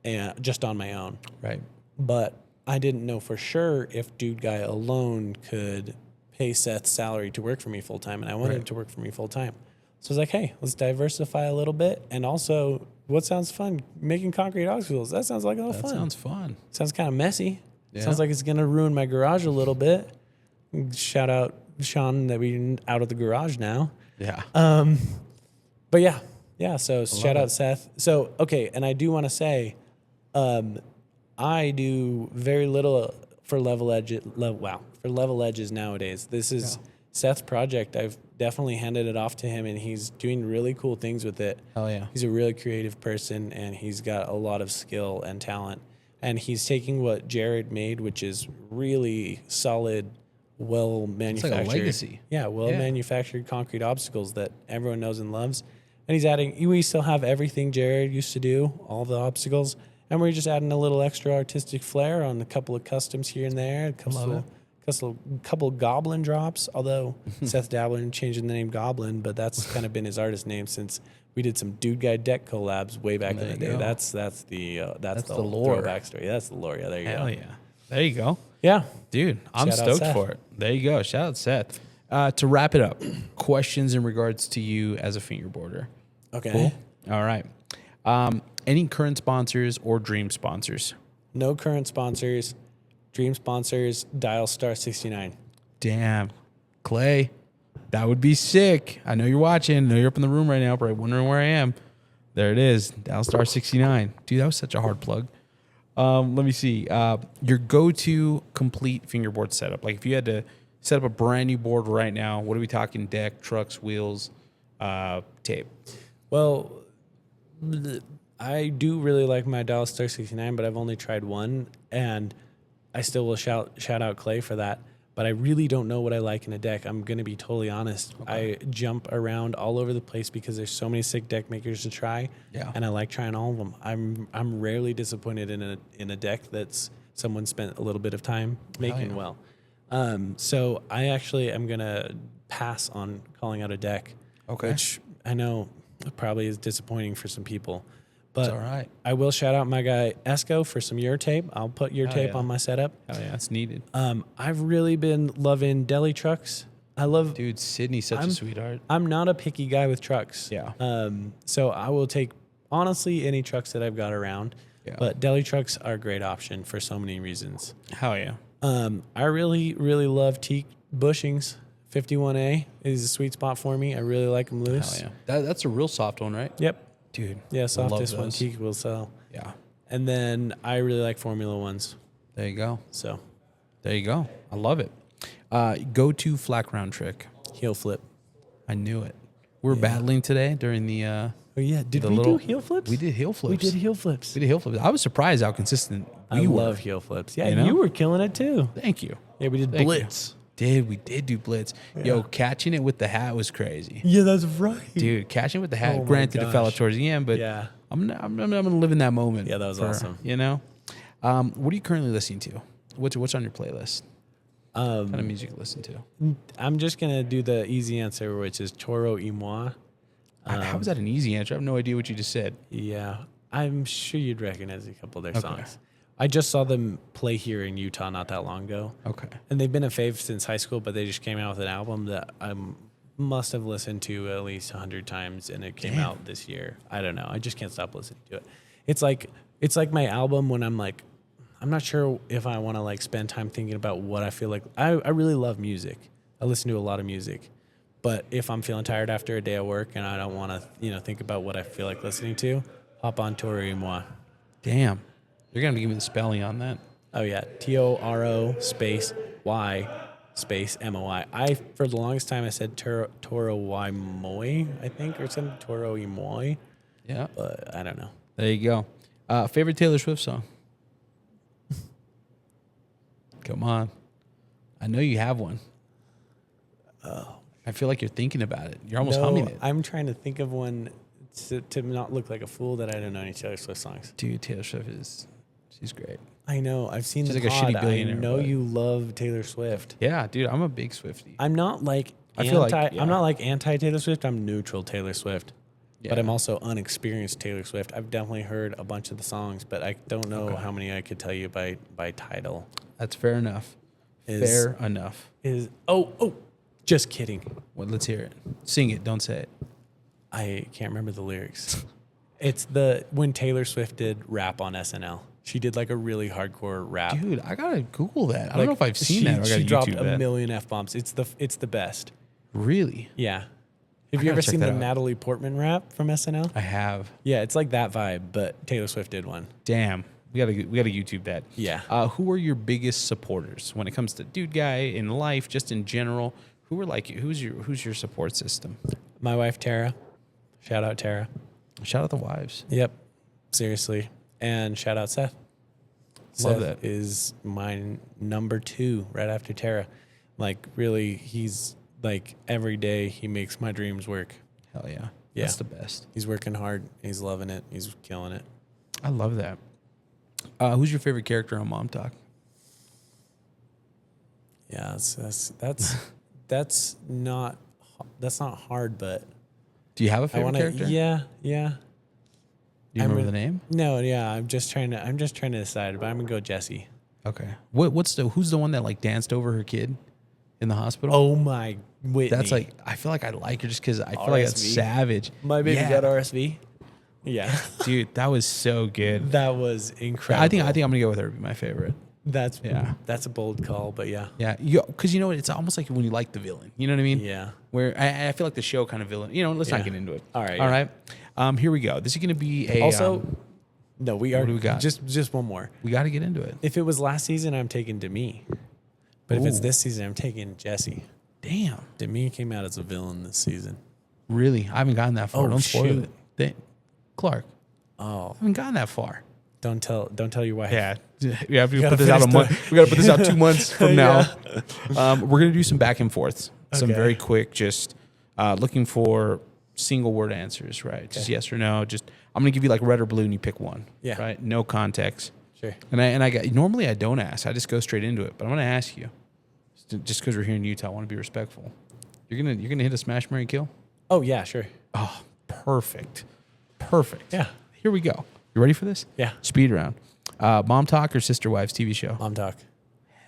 and just on my own. Right. But I didn't know for sure if DudeGuy alone could pay Seth's salary to work for me full time, and I wanted him to work for me full time. So I was like, hey, let's diversify a little bit, and also, what sounds fun? Making concrete aux. That sounds like a lot of fun. That sounds fun. Sounds kind of messy. Yeah. Sounds like it's gonna ruin my garage a little bit. Shout out Sean that we're out of the garage now. Yeah. But yeah. So shout out Seth. So okay, and I do want to say, I do very little for level edges nowadays. This is Seth's project. I've definitely handed it off to him, and he's doing really cool things with it. Hell yeah. He's a really creative person, and he's got a lot of skill and talent. And he's taking what Jared made, which is really solid, well manufactured. It's like a legacy. Yeah, manufactured concrete obstacles that everyone knows and loves. And he's adding, we still have everything Jared used to do, all the obstacles, and we're just adding a little extra artistic flair on a couple of customs here and there, a couple of goblin drops, although Seth Dabbler changing the name Goblin, but that's kind of been his artist name since we did some DudeGuy deck collabs way back in the day. That's the lore. throwback story. That's the lore. Yeah, there you go. Hell yeah. There you go. Yeah. Dude, I'm Shout out stoked Seth. for it. There you go. Shout out Seth. To wrap it up, questions in regards to you as a fingerboarder. Okay. Cool. All right. Any current sponsors or dream sponsors? No current sponsors. Dream sponsors, Dial Star 69. Damn. Clay, that would be sick. I know you're watching. I know you're up in the room right now, probably wondering where I am. There it is. Dial Star 69. Dude, that was such a hard plug. Let me see. Your go-to complete fingerboard setup. Like if you had to set up a brand new board right now, what are we talking? Deck, trucks, wheels, tape? Well, I do really like my Dial Star 69, but I've only tried one, and I still will shout out Clay for that. But I really don't know what I like in a deck. I'm going to be totally honest. Okay. I jump around all over the place because there's so many sick deck makers to try. Yeah. And I like trying all of them. I'm rarely disappointed in a deck that's someone spent a little bit of time making well. So I actually am going to pass on calling out a deck. Okay. Which I know probably is disappointing for some people. But it's all right. I will shout out my guy Esco for some Your Tape. I'll put Your Tape on my setup. Oh yeah, it's needed. I've really been loving deli trucks. Dude, Sydney's such a sweetheart. I'm not a picky guy with trucks. Yeah. So I will take honestly any trucks that I've got around. Yeah. But deli trucks are a great option for so many reasons. Hell yeah. I really, really love teak bushings. 51A is a sweet spot for me. I really like them loose. Hell yeah. That's a real soft one, right? Yep. Dude. Yeah, softest one teak will sell. Yeah. And then I really like Formula ones. There you go. So. There you go. I love it. Go-to flat round trick. Heel flip. I knew it. We were battling today during the... oh, yeah. Did we do heel flips? We did heel flips. We did heel flips. I was surprised how consistent we were. I love heel flips. Yeah, you were killing it too. Thank you. Yeah, we did blitz. We did do blitz. Yeah. Yo, catching it with the hat was crazy. Yeah, that's right. Dude, catching it with the hat. Granted, it fell out towards the end, but I'm gonna live in that moment. Yeah, that was awesome. You know, what are you currently listening to? What's on your playlist? What kind of music you listen to? I'm just gonna do the easy answer, which is Toro y Moi. How is that an easy answer? I have no idea what you just said. Yeah, I'm sure you'd recognize a couple of their songs. I just saw them play here in Utah not that long ago. Okay. And they've been a fave since high school, but they just came out with an album that I must have listened to at least 100 times, and it came out this year. I don't know. I just can't stop listening to it. It's like my album when I'm like, I'm not sure if I want to like spend time thinking about what I feel like. I really love music. I listen to a lot of music. But if I'm feeling tired after a day at work and I don't want to, think about what I feel like listening to, hop on Toro y Moi. Damn. You're going to give me the spelling on that. Oh, yeah. Toro space Y space MOI. For the longest time, I said Toro y Moi, I think, or something. Toro y Moi. Yeah. But I don't know. There you go. Favorite Taylor Swift song? Come on. I know you have one. Oh. I feel like you're thinking about it. You're almost humming it. I'm trying to think of one to not look like a fool that I don't know any Taylor Swift songs. Dude, Taylor Swift she's great. I know. I've seen She's the like a pod. shitty billionaire. I know you love Taylor Swift. Yeah, dude, I'm a big Swiftie. I'm not like I feel like, I'm not like anti Taylor Swift. I'm neutral Taylor Swift. Yeah. But I'm also unexperienced Taylor Swift. I've definitely heard a bunch of the songs, but I don't know how many I could tell you by title. That's fair enough. Fair enough. Just kidding. Well, let's hear it. Sing it. Don't say it. I can't remember the lyrics. It's when Taylor Swift did rap on SNL. She did like a really hardcore rap. Dude, I gotta Google that. I don't know if I've seen that. Or I gotta she dropped YouTube a that. million F-bombs. It's the best. Really? Yeah. I Have you gotta ever check seen that the out. Natalie Portman rap from SNL? I have. Yeah, it's like that vibe, but Taylor Swift did one. Damn. We gotta YouTube that. Yeah. Who are your biggest supporters when it comes to Dude Guy in life, just in general? Who are like you? Who's your support system? My wife Tara. Shout out Tara. Shout out the wives. Yep. Seriously. And shout out Seth. Love Seth that. is my number 2 right after Tara. Like really, he's like every day he makes my dreams work. Hell yeah. Yeah. That's the best. He's working hard. He's loving it. He's killing it. I love that. Who's your favorite character on Mom Talk? Yeah, that's not hard, but Do you have a favorite character? Yeah. Do you remember the name? No, yeah. I'm just trying to decide, but I'm gonna go Jessie. Okay. Who's the one that like danced over her kid in the hospital? Oh my Whitney. That's like, I feel like I like her just because I feel like that's RSV. savage. My baby Yeah. got RSV. Yeah. Dude, that was so good. That was incredible. I think I'm gonna go with her to be my favorite. that's Yeah. a bold call, but yeah. Yeah, because you know what? It's almost like when you like the villain. You know what I mean? Yeah. Where I feel like the show kind of villain. Let's not Yeah. get into it. All right, All yeah. right. Here we go. This is gonna be a Also, no, we are what do we got? just one more. we got to get into it. If it was last season, I'm taking Demi. But if it's Ooh. this season, I'm taking Jessie. Damn. Demi came out as a villain this season. Really? I haven't gotten that far. Oh, Don't spoil shoot. it. Clark, Oh, I haven't gotten that far. don't tell your wife. Yeah, we have to gotta put this out a finish month. We got to put this out 2 months from now. We're gonna do some back and forths, some Okay. very quick, just looking for single word answers, right? Just Okay. yes or no. Just I'm gonna give you like red or blue, and you pick one. Yeah. Right. No context. Sure. And I got normally I don't ask. I just go straight into it. But I'm gonna ask you, just because we're here in Utah, I want to be respectful. You're gonna hit a smash, marry, kill. Oh yeah, sure. Oh, perfect. Yeah. Here we go. You ready for this? Yeah. Speed round. Mom Talk or Sister Wives TV show? Mom talk.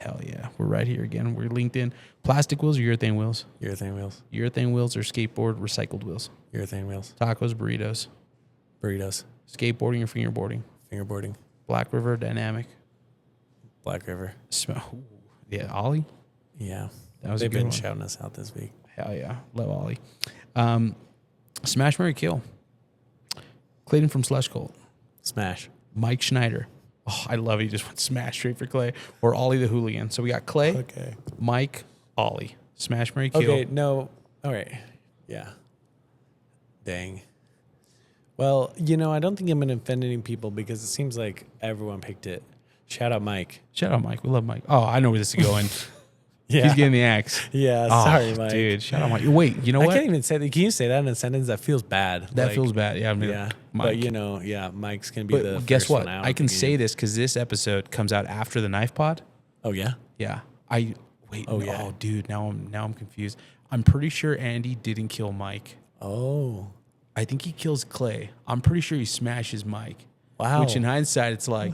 Hell yeah. We're right here again. We're linked in. Plastic wheels or urethane wheels? Urethane wheels. Urethane wheels or skateboard recycled wheels? Urethane wheels. Tacos, burritos. Burritos. Skateboarding or fingerboarding? Fingerboarding. Black River dynamic. Black River. Ooh. Yeah, Ollie. Yeah. That was a They've good been one. shouting us out this week. Hell yeah. Love Ollie. Smash, marry, kill. Clayton from Slush Cult. Smash. Mike Schneider. Oh, I love it. He just went smash straight for Clay. Or Ollie the Hooligan. So we got Clay, Okay. Mike, Ollie. Smash, marry, kill. Okay, no. All right. Yeah. Dang. Well, I don't think I'm going to offend any people because it seems like everyone picked it. Shout out Mike. Shout out Mike. We love Mike. Oh, I know where this is going. Yeah. He's getting the axe. Yeah, Oh, sorry, Mike. dude. Shout out Mike. Wait, you know I what? can't even say that. Can you say that in a sentence? That feels bad. That feels bad. Yeah, I mean, Yeah. Mike. But, Mike's going to be the But guess first what? one out. I can say this because this episode comes out after the knife pod. Oh, yeah? Yeah. Oh, yeah. Oh, dude. Now I'm confused. I'm pretty sure Andy didn't kill Mike. Oh. I think he kills Clay. I'm pretty sure he smashes Mike. Wow. Which in hindsight, it's like,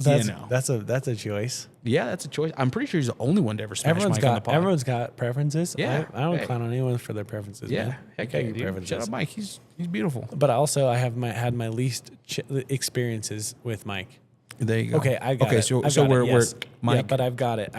That's a choice. yeah, that's a choice. I'm pretty sure he's the only one to ever smash Mike on the pod. Everyone's got preferences. Yeah. I don't Hey. clown on anyone for their preferences. Yeah, man. heck Got yeah, your dude. preferences. Shout out Mike. He's beautiful. But also, I have had my least experiences with Mike. There you go. Okay, I got it. So I've got we're it, yes. Mike. Yeah, but I've got it.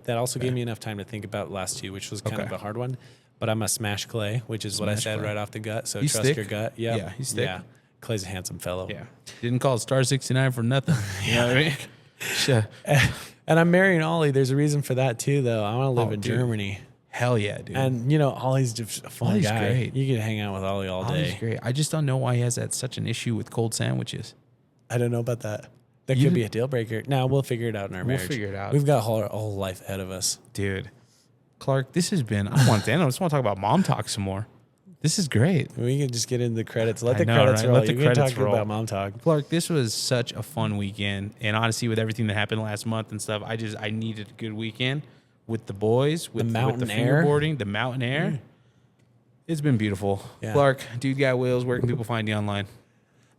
That also gave me enough time to think about the last two, which was kind of a hard one. But I'm a smash clay, which is what I said right off the gut. So He's trust thick. your gut. Yep. Yeah, he's thick. Yeah, Clay's a handsome fellow. Yeah, didn't call it Star 69 for nothing. You know what I mean? Sure. And I'm marrying Ollie. There's a reason for that too, though. I want to live in dude. Germany. Hell yeah, dude. And Ollie's just a fun Ollie's guy. great. You can hang out with Ollie all day. Ollie's great. I just don't know why he has such an issue with cold sandwiches. I don't know about that. That could be a deal breaker. Now we'll figure it out in our marriage. We'll figure it out. We've got our whole life ahead of us. Dude, Clark, this has been, I just want to talk about mom talk some more. This is great. We can just get into the credits. Let I the know, credits right? roll. Let the You can credits talk roll. about mom talk. Clark, this was such a fun weekend. And honestly, with everything that happened last month and stuff, I needed a good weekend with the boys, with mountain the air. fingerboarding, the mountain air. It's been beautiful. Yeah. Clark, DudeGuy Wheels, where can people find you online?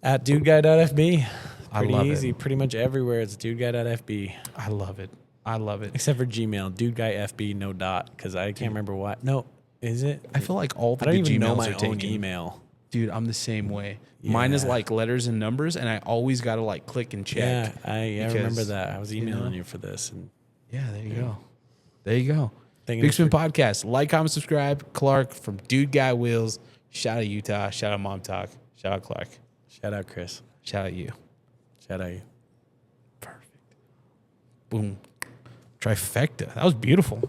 At DudeGuy.fb. Pretty love it. easy. Pretty much everywhere. It's DudeGuy.fb. I love it. I love it. Except for Gmail. DudeGuyFB, no dot. Because I can't remember what. No, is it? I feel like all the I don't good even know Gmails my are own taken. email. Dude, I'm the same way. Mine is Yeah. like letters and numbers, and I always got to like click and check. Yeah, I remember because, that. I was emailing you for this. And Yeah, there you go. There you go. Thank you Bigspin Podcast. Like, comment, subscribe. Clark from DudeGuy Wheels. Shout out Utah. Shout out Mom Talk. Shout out Clark. shout out Chris. Shout out you. Shout out you. Perfect. Boom. Trifecta. That was beautiful.